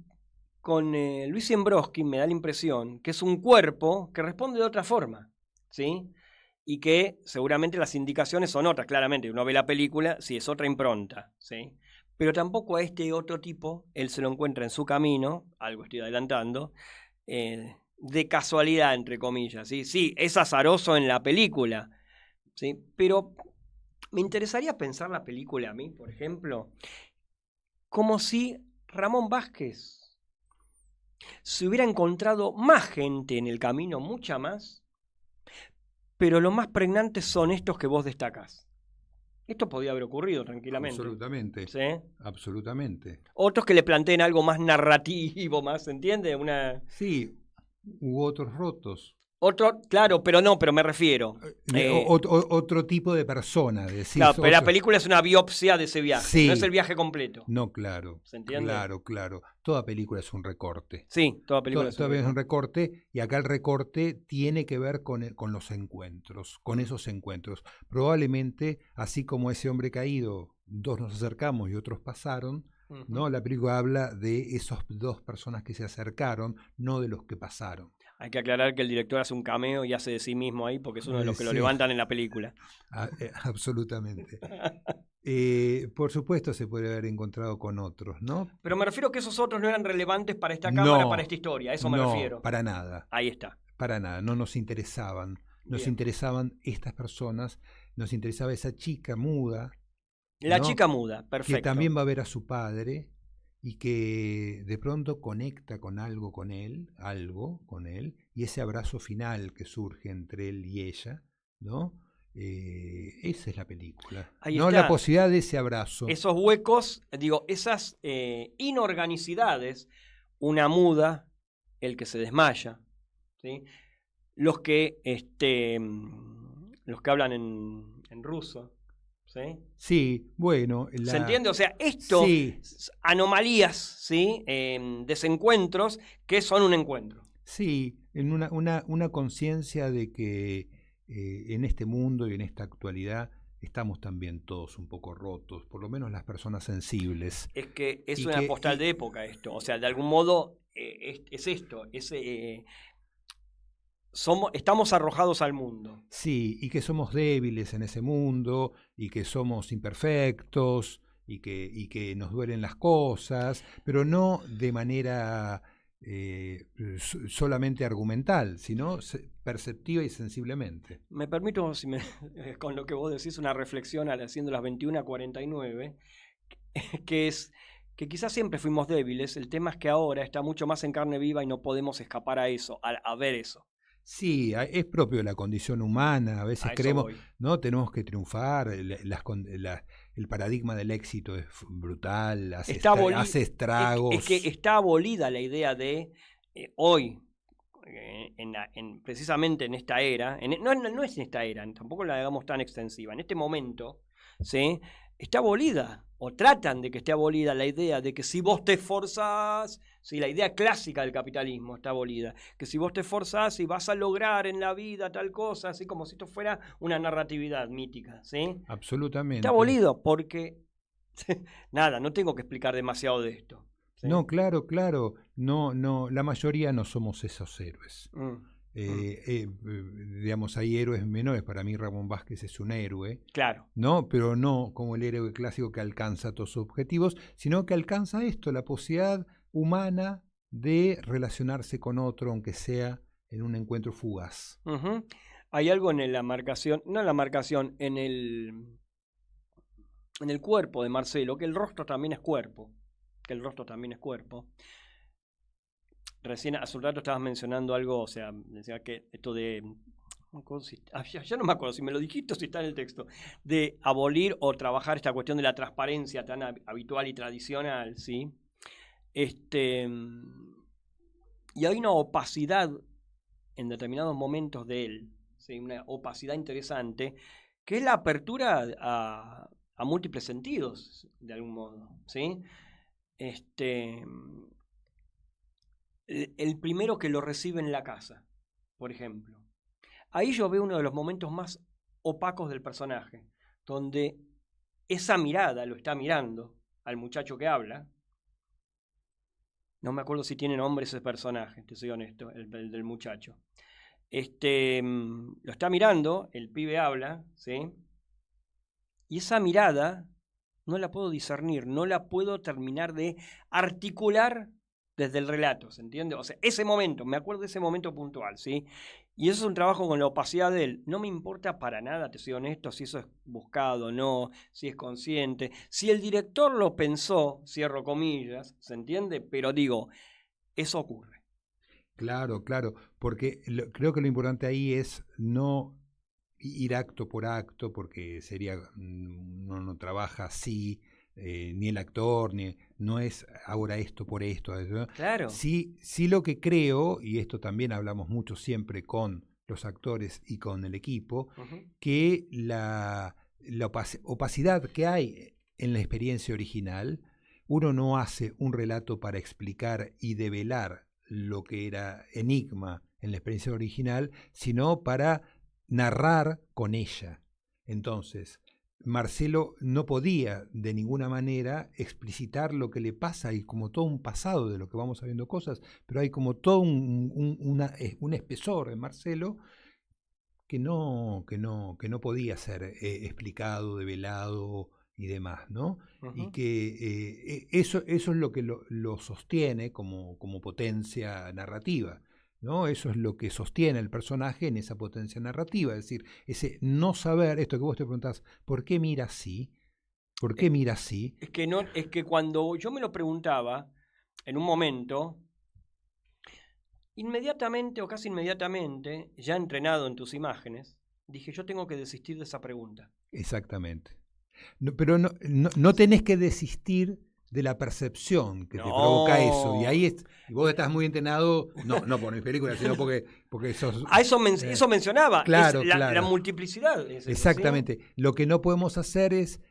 con Luis Iembroski me da la impresión que es un cuerpo que responde de otra forma, ¿sí? Y que seguramente las indicaciones son otras, claramente. Uno ve la película, sí, es otra impronta, ¿sí? Pero tampoco a este otro tipo, él se lo encuentra en su camino, algo estoy adelantando, de casualidad, entre comillas, ¿sí? Sí, es azaroso en la película, ¿sí? Pero me interesaría pensar la película a mí, por ejemplo, como si Ramón Vázquez se hubiera encontrado más gente en el camino, mucha más, pero lo más pregnantes son estos que vos destacás. Esto podía haber ocurrido tranquilamente. Absolutamente. ¿Sí? Absolutamente. Otros que le planteen algo más narrativo, más, ¿se entiende? Sí, hubo otros rotos. Otro, claro, pero me refiero. Otro tipo de persona. Decís, claro, pero la película es una biopsia de ese viaje, sí, no es el viaje completo. No, claro. ¿Se entiende? Claro. Toda película es un recorte. Sí, toda película es un recorte, y acá el recorte tiene que ver con los encuentros, con esos encuentros. Probablemente, así como ese hombre caído, dos nos acercamos y otros pasaron, ¿no? La película habla de esas dos personas que se acercaron, no de los que pasaron. Hay que aclarar que el director hace un cameo y hace de sí mismo ahí, porque es uno de los que lo levantan en la película. Absolutamente. Por supuesto se puede haber encontrado con otros, ¿no? Pero me refiero que esos otros no eran relevantes para esta cámara, para esta historia, a eso me refiero. No, para nada. Ahí está. Para nada, no nos interesaban. Nos interesaban estas personas, nos interesaba esa chica muda. La chica muda, perfecto. Que también va a ver a su padre y que de pronto conecta con algo con él, y ese abrazo final que surge entre él y ella, ¿no? Esa es la película. Ahí no está. La posibilidad de ese abrazo. Esos huecos, digo, esas inorganicidades, una muda, el que se desmaya, ¿sí? Los que hablan en ruso, ¿sí? Sí, bueno. ¿Se entiende? O sea, esto, sí. Anomalías, ¿sí? Desencuentros que son un encuentro. Sí, en una conciencia de que en este mundo y en esta actualidad estamos también todos un poco rotos, por lo menos las personas sensibles. Es que es una postal de época esto, o sea, de algún modo es esto, estamos arrojados al mundo. Sí, y que somos débiles en ese mundo, y que somos imperfectos, y que nos duelen las cosas, pero no de manera solamente argumental, sino perceptiva y sensiblemente. Me permito, con lo que vos decís, una reflexión haciendo las 21:49, que es que quizás siempre fuimos débiles, el tema es que ahora está mucho más en carne viva y no podemos escapar a eso, a ver eso. Sí, es propio de la condición humana, a veces creemos, ¿no? Tenemos que triunfar, el paradigma del éxito es brutal, hace estragos. Es que está abolida la idea de hoy, precisamente en esta era, no es en esta era, tampoco la hagamos tan extensiva, en este momento, ¿sí? Está abolida, o tratan de que esté abolida la idea de que si vos te esforzás, si la idea clásica del capitalismo está abolida, que si vos te esforzás y vas a lograr en la vida tal cosa, así como si esto fuera una narratividad mítica, ¿sí? Absolutamente. Está abolido porque, nada, no tengo que explicar demasiado de esto. ¿Sí? No, claro, no, la mayoría no somos esos héroes. Digamos, hay héroes menores. Para mí Ramón Vázquez es un héroe, claro, ¿no? Pero no como el héroe clásico que alcanza todos sus objetivos, sino que alcanza esto, la posibilidad humana de relacionarse con otro, aunque sea en un encuentro fugaz. Hay algo en la marcación, no en la marcación, en el cuerpo de Marcelo, que el rostro también es cuerpo, Recién hace un rato estabas mencionando algo, o sea, decía que esto de, ya no me acuerdo si me lo dijiste o si está en el texto, de abolir o trabajar esta cuestión de la transparencia tan habitual y tradicional, ¿sí? Y hay una opacidad en determinados momentos de él, ¿sí? Una opacidad interesante, que es la apertura a múltiples sentidos, de algún modo, ¿sí? El primero que lo recibe en la casa, por ejemplo. Ahí yo veo uno de los momentos más opacos del personaje, donde esa mirada lo está mirando al muchacho que habla. No me acuerdo si tiene nombre ese personaje, te soy honesto, el del muchacho. Lo está mirando, el pibe habla, ¿sí? Y esa mirada no la puedo discernir, no la puedo terminar de articular desde el relato, ¿se entiende? O sea, ese momento, me acuerdo de ese momento puntual, ¿sí? Y eso es un trabajo con la opacidad de él. No me importa para nada, te soy honesto, si eso es buscado o no, si es consciente. Si el director lo pensó, cierro comillas, ¿se entiende? Pero digo, eso ocurre. Claro, porque creo que lo importante ahí es no ir acto por acto, porque sería, uno no trabaja así, ni el actor, no es ahora esto por esto. Claro. Sí, lo que creo, y esto también hablamos mucho siempre con los actores y con el equipo, que la opacidad que hay en la experiencia original, uno no hace un relato para explicar y develar lo que era enigma en la experiencia original, sino para narrar con ella. Entonces, Marcelo no podía de ninguna manera explicitar lo que le pasa, y como todo un pasado de lo que vamos sabiendo cosas, pero hay como todo un espesor en Marcelo que no podía ser explicado, develado y demás, ¿no? Y que eso es lo que lo sostiene como potencia narrativa, ¿no? Eso es lo que sostiene el personaje en esa potencia narrativa, es decir, ese no saber, esto que vos te preguntás, ¿por qué mira así? ¿Por qué mira así? Es que cuando yo me lo preguntaba, en un momento, inmediatamente o casi inmediatamente, ya entrenado en tus imágenes, dije, yo tengo que desistir de esa pregunta. Exactamente. No, pero no tenés que desistir de la percepción que te provoca eso, y ahí y vos estás muy entrenado, no por mis películas, sino porque sos... Eso mencionaba, claro, la multiplicidad. Exactamente. ¿Sí? Lo que no podemos hacer es,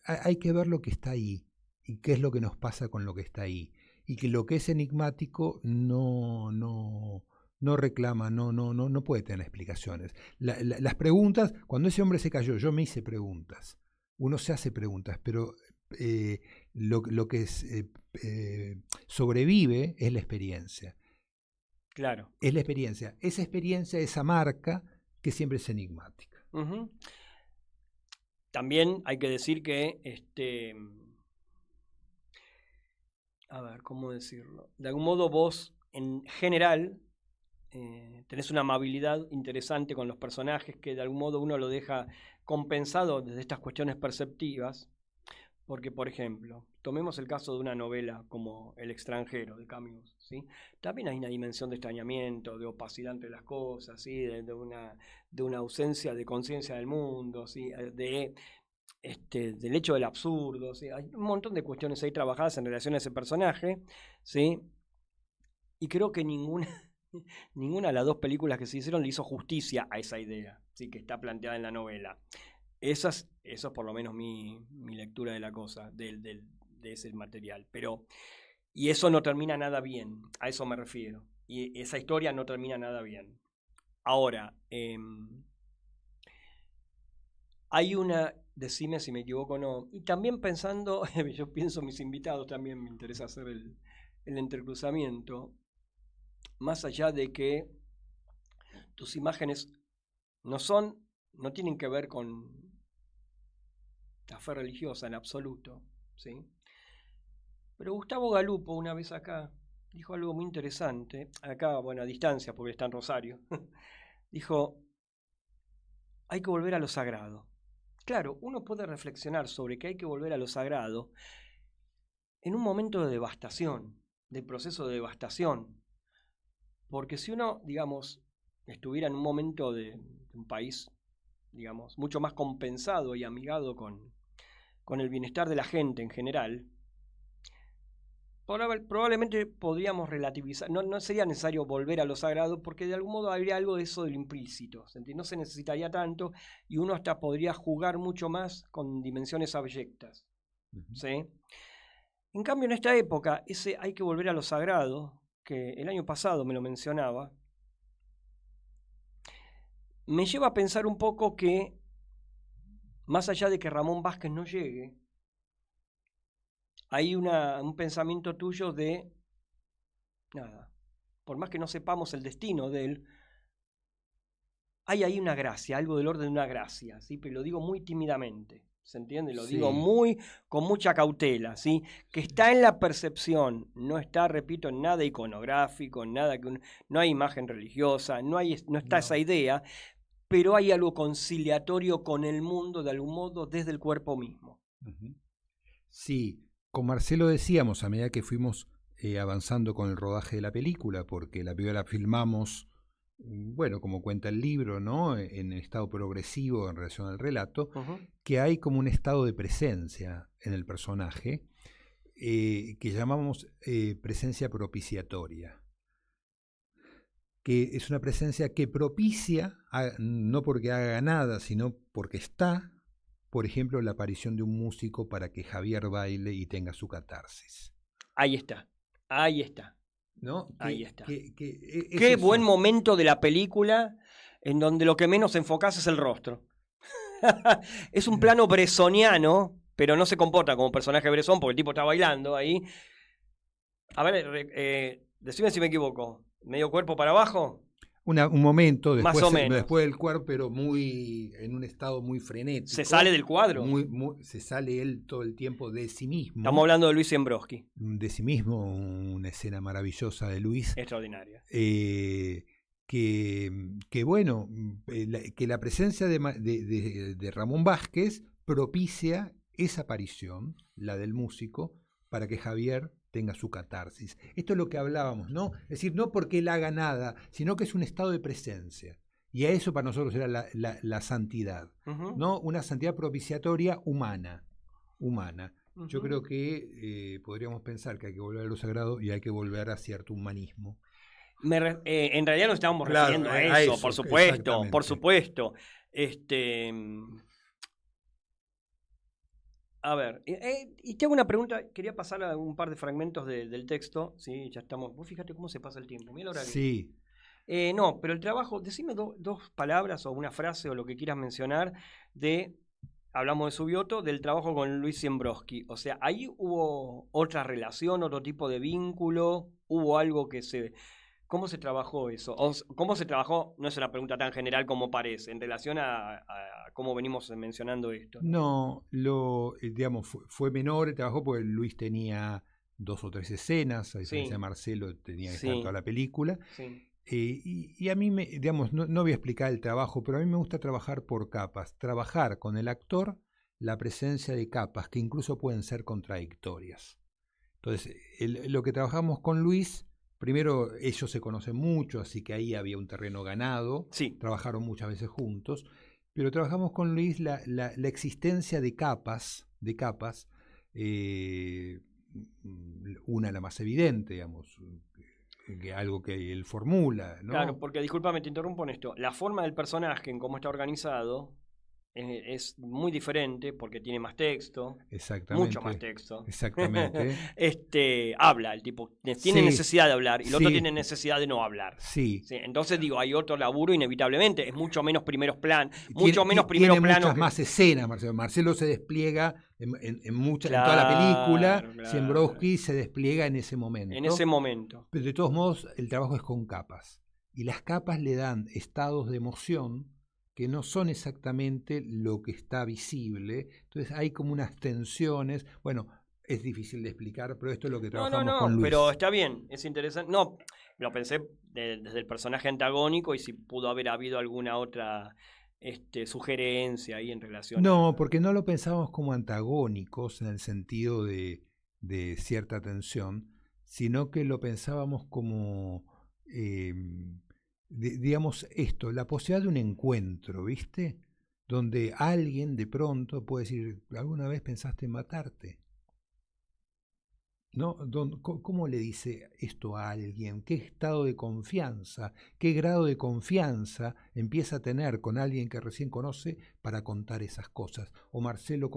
hay que ver lo que está ahí, y qué es lo que nos pasa con lo que está ahí. y que lo que es enigmático no reclama, no puede tener explicaciones. Las preguntas, cuando ese hombre se cayó, yo me hice preguntas. Uno se hace preguntas, pero lo que sobrevive es la experiencia. Claro. Es la experiencia. Esa experiencia, esa marca que siempre es enigmática. También hay que decir que, a ver, ¿cómo decirlo? De algún modo vos, en general, tenés una amabilidad interesante con los personajes que de algún modo uno lo deja compensado desde estas cuestiones perceptivas. Porque, por ejemplo, tomemos el caso de una novela como El extranjero, de Camus, ¿sí? También hay una dimensión de extrañamiento, de opacidad entre las cosas, ¿sí? de una ausencia de conciencia del mundo, ¿sí? Del hecho del absurdo, ¿sí? Hay un montón de cuestiones ahí trabajadas en relación a ese personaje, ¿sí? Y creo que ninguna de las dos películas que se hicieron le hizo justicia a esa idea, ¿sí? Que está planteada en la novela. Eso es por lo menos mi lectura de la cosa, de ese material. Y eso no termina nada bien, a eso me refiero. Y esa historia no termina nada bien. Ahora, hay una, decime si me equivoco o no, y también pensando, yo pienso mis invitados, también me interesa hacer el entrecruzamiento, más allá de que tus imágenes no tienen que ver con la fe religiosa en absoluto, ¿sí? Pero Gustavo Galupo una vez acá dijo algo muy interesante, acá, bueno, a distancia porque está en Rosario, dijo, hay que volver a lo sagrado. Claro, uno puede reflexionar sobre que hay que volver a lo sagrado en un momento de devastación, de proceso de devastación, porque si uno, digamos, estuviera en un momento de un país, digamos, mucho más compensado y amigado con el bienestar de la gente en general, probablemente podríamos relativizar, no sería necesario volver a lo sagrado, porque de algún modo habría algo de eso del implícito, no se necesitaría tanto, y uno hasta podría jugar mucho más con dimensiones abyectas, ¿sí? En cambio, en esta época, ese hay que volver a lo sagrado, que el año pasado me lo mencionaba, me lleva a pensar un poco que, más allá de que Ramón Vázquez no llegue, hay un pensamiento tuyo de, nada, por más que no sepamos el destino de él, hay ahí una gracia, algo del orden de una gracia, ¿sí? Pero lo digo muy tímidamente, ¿se entiende? Lo digo con mucha cautela, ¿sí? Que está en la percepción, no está, repito, en nada iconográfico, en nada no hay imagen religiosa, no está esa idea, pero hay algo conciliatorio con el mundo de algún modo desde el cuerpo mismo. Sí, con Marcelo decíamos a medida que fuimos avanzando con el rodaje de la película, porque la película la filmamos, bueno, como cuenta el libro, ¿no? En estado progresivo en relación al relato, que hay como un estado de presencia en el personaje que llamamos presencia propiciatoria, que es una presencia que propicia, no porque haga nada, sino porque está, por ejemplo, la aparición de un músico para que Javier baile y tenga su catarsis. Ahí está. ¿No? Ahí está. Qué buen momento de la película en donde lo que menos enfocás es el rostro. Es un plano bressoniano, pero no se comporta como personaje Bresson porque el tipo está bailando ahí. A ver, decime si me equivoco. ¿Medio cuerpo para abajo? Un momento, después, más o menos. Después del cuerpo, pero en un estado muy frenético. ¿Se sale del cuadro? Se sale él todo el tiempo de sí mismo. Estamos hablando de Luis Ziembrowski. De sí mismo, una escena maravillosa de Luis. Extraordinaria. Que bueno, que la presencia de Ramón Vázquez propicia esa aparición, la del músico, para que Javier tenga su catarsis. Esto es lo que hablábamos, ¿no? Es decir, no porque él haga nada, sino que es un estado de presencia. Y a eso para nosotros era la santidad, ¿no? Una santidad propiciatoria humana. Yo creo que podríamos pensar que hay que volver a lo sagrado y hay que volver a cierto humanismo. En realidad nos estábamos refiriendo a eso, por supuesto. A ver, y te hago una pregunta, quería pasar a un par de fragmentos del texto, sí, ya estamos, vos fíjate cómo se pasa el tiempo, mira el horario. Sí. No, pero el trabajo, decime dos palabras o una frase o lo que quieras mencionar hablamos de Subioto, del trabajo con Luis Siembrowski. O sea, ahí hubo otra relación, otro tipo de vínculo, hubo algo ¿Cómo se trabajó eso? ¿Cómo se trabajó? No es una pregunta tan general como parece, en relación a cómo venimos mencionando esto. No, digamos, fue menor el trabajo porque Luis tenía 2 o 3 escenas, a diferencia de Marcelo tenía que estar toda la película. Sí. Y a mí, digamos, no voy a explicar el trabajo, pero a mí me gusta trabajar por capas, trabajar con el actor la presencia de capas que incluso pueden ser contradictorias. Entonces, lo que trabajamos con Luis, primero ellos se conocen mucho, así que ahí había un terreno ganado, trabajaron muchas veces juntos, pero trabajamos con Luis la existencia de capas, una la más evidente, digamos, algo que él formula, ¿no? Claro, porque discúlpame, te interrumpo en esto. La forma del personaje, en cómo está organizado, es muy diferente porque tiene más texto. Exactamente. Mucho más texto. Exactamente. Habla, el tipo tiene necesidad de hablar y el otro tiene necesidad de no hablar. Sí. Entonces digo, hay otro laburo inevitablemente. Es mucho menos primeros planos. Tiene muchas más escenas, Marcelo. Marcelo se despliega en toda la película. Siembrowski se despliega en ese momento. En ese momento. Pero de todos modos, el trabajo es con capas. Y las capas le dan estados de emoción que no son exactamente lo que está visible. Entonces hay como unas tensiones. Bueno, es difícil de explicar, pero esto es lo que trabajamos con Luis. Pero está bien, es interesante. No, lo pensé desde el personaje antagónico y si pudo haber habido alguna otra sugerencia ahí en relación. No, porque no lo pensábamos como antagónicos en el sentido de cierta tensión, sino que lo pensábamos como... digamos esto, la posibilidad de un encuentro, ¿viste? Donde alguien de pronto puede decir, ¿alguna vez pensaste en matarte? ¿No? ¿Cómo le dice esto a alguien? ¿Qué estado de confianza, qué grado de confianza empieza a tener con alguien que recién conoce para contar esas cosas? O Marcelo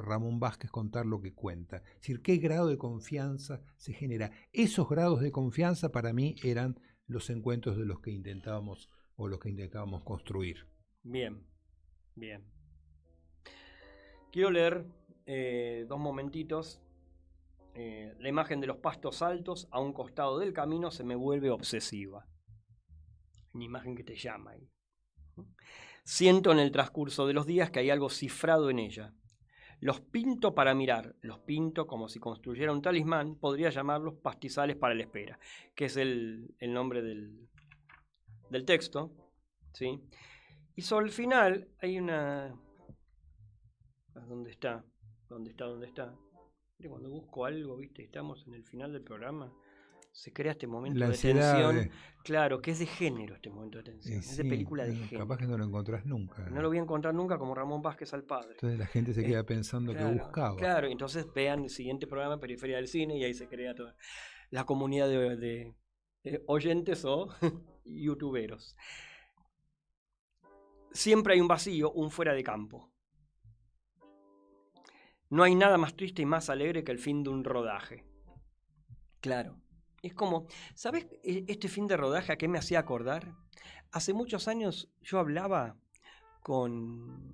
Ramón Vázquez contar lo que cuenta. Es decir, ¿qué grado de confianza se genera? Esos grados de confianza para mí eran los encuentros de los que intentábamos construir. Bien. Quiero leer 2 momentitos. La imagen de los pastos altos a un costado del camino se me vuelve obsesiva. Una imagen que te llama ahí. Siento en el transcurso de los días que hay algo cifrado en ella. Los pinto para mirar, los pinto como si construyera un talismán, podría llamarlos pastizales para la espera, que es el nombre del texto, ¿sí? Y sobre el final hay una... ¿Dónde está? Cuando busco algo, ¿viste? Estamos en el final del programa, se crea este momento de tensión. Claro, que es de género este momento de tensión. Es de película de género. Capaz que no lo encontrás nunca. No lo voy a encontrar nunca como Ramón Vázquez al padre. Entonces la gente se queda pensando que buscaba. Claro, entonces vean el siguiente programa, Periferia del Cine, y ahí se crea toda la comunidad de oyentes o youtuberos. Siempre hay un vacío, un fuera de campo. No hay nada más triste y más alegre que el fin de un rodaje. Claro. Es como, ¿sabes este fin de rodaje a qué me hacía acordar? Hace muchos años yo hablaba con...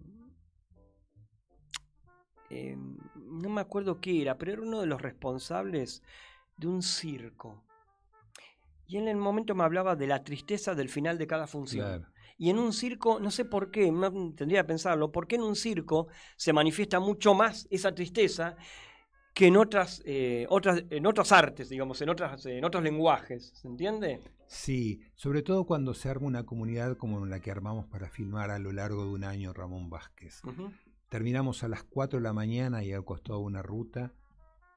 no me acuerdo qué era, pero era uno de los responsables de un circo. Y en el momento me hablaba de la tristeza del final de cada función. Claro. Y en un circo, no sé por qué, tendría que pensarlo, porque en un circo se manifiesta mucho más esa tristeza que en otras artes, digamos, en otros lenguajes, ¿se entiende? Sí, sobre todo cuando se arma una comunidad como la que armamos para filmar a lo largo de un año Ramón Vázquez. Terminamos a las 4 de la mañana y al costado de una ruta,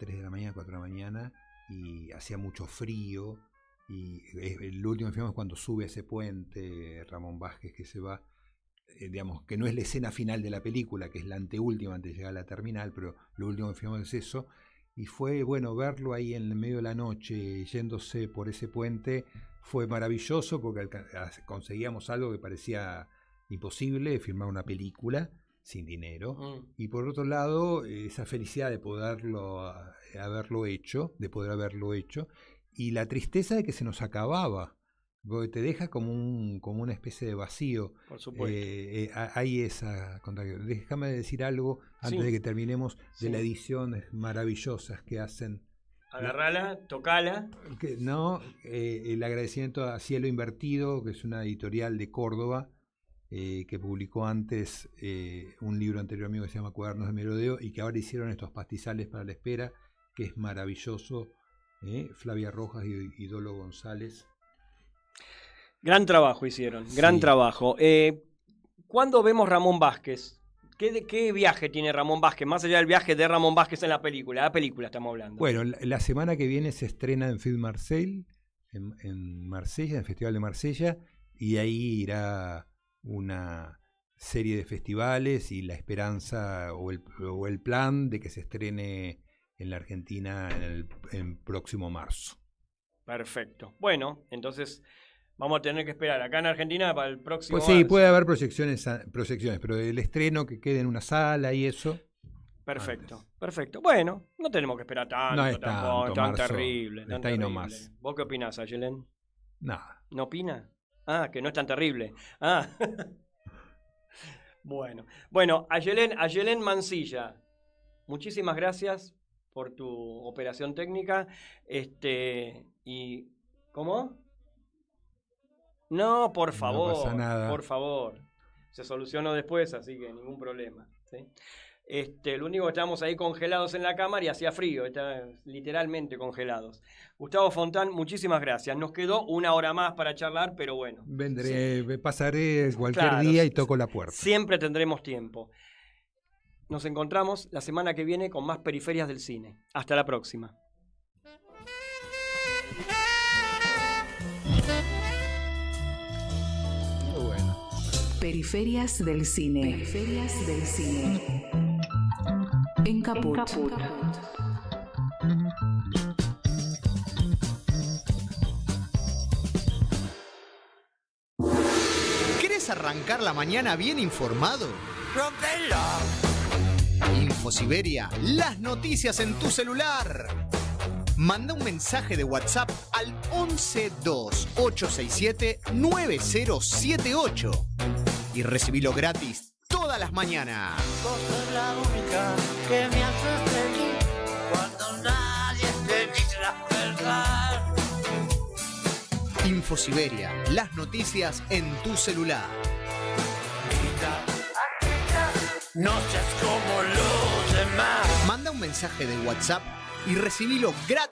3 de la mañana, 4 de la mañana, y hacía mucho frío, y el último que filmamos es cuando sube ese puente Ramón Vázquez que se va, digamos, que no es la escena final de la película, que es la anteúltima antes de llegar a la terminal, pero lo último que filmamos es eso, y fue, bueno, verlo ahí en el medio de la noche, yéndose por ese puente, fue maravilloso, porque conseguíamos algo que parecía imposible, filmar una película, sin dinero, y por otro lado, esa felicidad de haberlo hecho, y la tristeza de que se nos acababa, porque te deja como una especie de vacío. Por supuesto. Hay esa contradicción. Déjame decir algo antes de que terminemos de las ediciones maravillosas que hacen. Agarrala, tocala. El agradecimiento a Cielo Invertido, que es una editorial de Córdoba, que publicó antes un libro anterior mío que se llama Cuadernos de Merodeo, y que ahora hicieron estos pastizales para la espera, que es maravilloso. Flavia Rojas y Dolo González. Gran trabajo hicieron, gran trabajo. ¿Cuándo vemos Ramón Vázquez? ¿Qué viaje tiene Ramón Vázquez? Más allá del viaje de Ramón Vázquez en la película estamos hablando. Bueno, la semana que viene se estrena en Film Marseille, en Marsella, en el Festival de Marsella, y ahí irá una serie de festivales y la esperanza o el plan de que se estrene en la Argentina en próximo marzo. Perfecto. Bueno, entonces vamos a tener que esperar acá en Argentina para el próximo marzo. Sí, puede haber proyecciones, pero el estreno que quede en una sala y eso. Perfecto, antes. Perfecto. Bueno, no tenemos que esperar tanto, no es tampoco, tan terrible. Está ahí nomás. ¿Vos qué opinás, Ayelen? Nada. ¿No opina? Que no es tan terrible. Bueno, Ayelen Mancilla, muchísimas gracias por tu operación técnica. Y ¿cómo? No, por favor. No pasa nada. Por favor. Se solucionó después, así que ningún problema. ¿Sí? Lo único que estábamos ahí congelados en la cámara y hacía frío, literalmente congelados. Gustavo Fontán, muchísimas gracias. Nos quedó una hora más para charlar, pero bueno. Pasaré cualquier día y toco la puerta. Siempre tendremos tiempo. Nos encontramos la semana que viene con más Periferias del Cine. Hasta la próxima. Periferias del Cine. Periferias del Cine. En Caput. ¿Querés arrancar la mañana bien informado? ¡Rompela! Infosiberia, las noticias en tu celular. Manda un mensaje de WhatsApp al 1128679078 y recibilo gratis todas las mañanas. Vos sos la única que me hace feliz cuando nadie te dice la verdad. Infosiberia, las noticias en tu celular. No seas como los demás. Manda un mensaje de WhatsApp y recibilo gratis.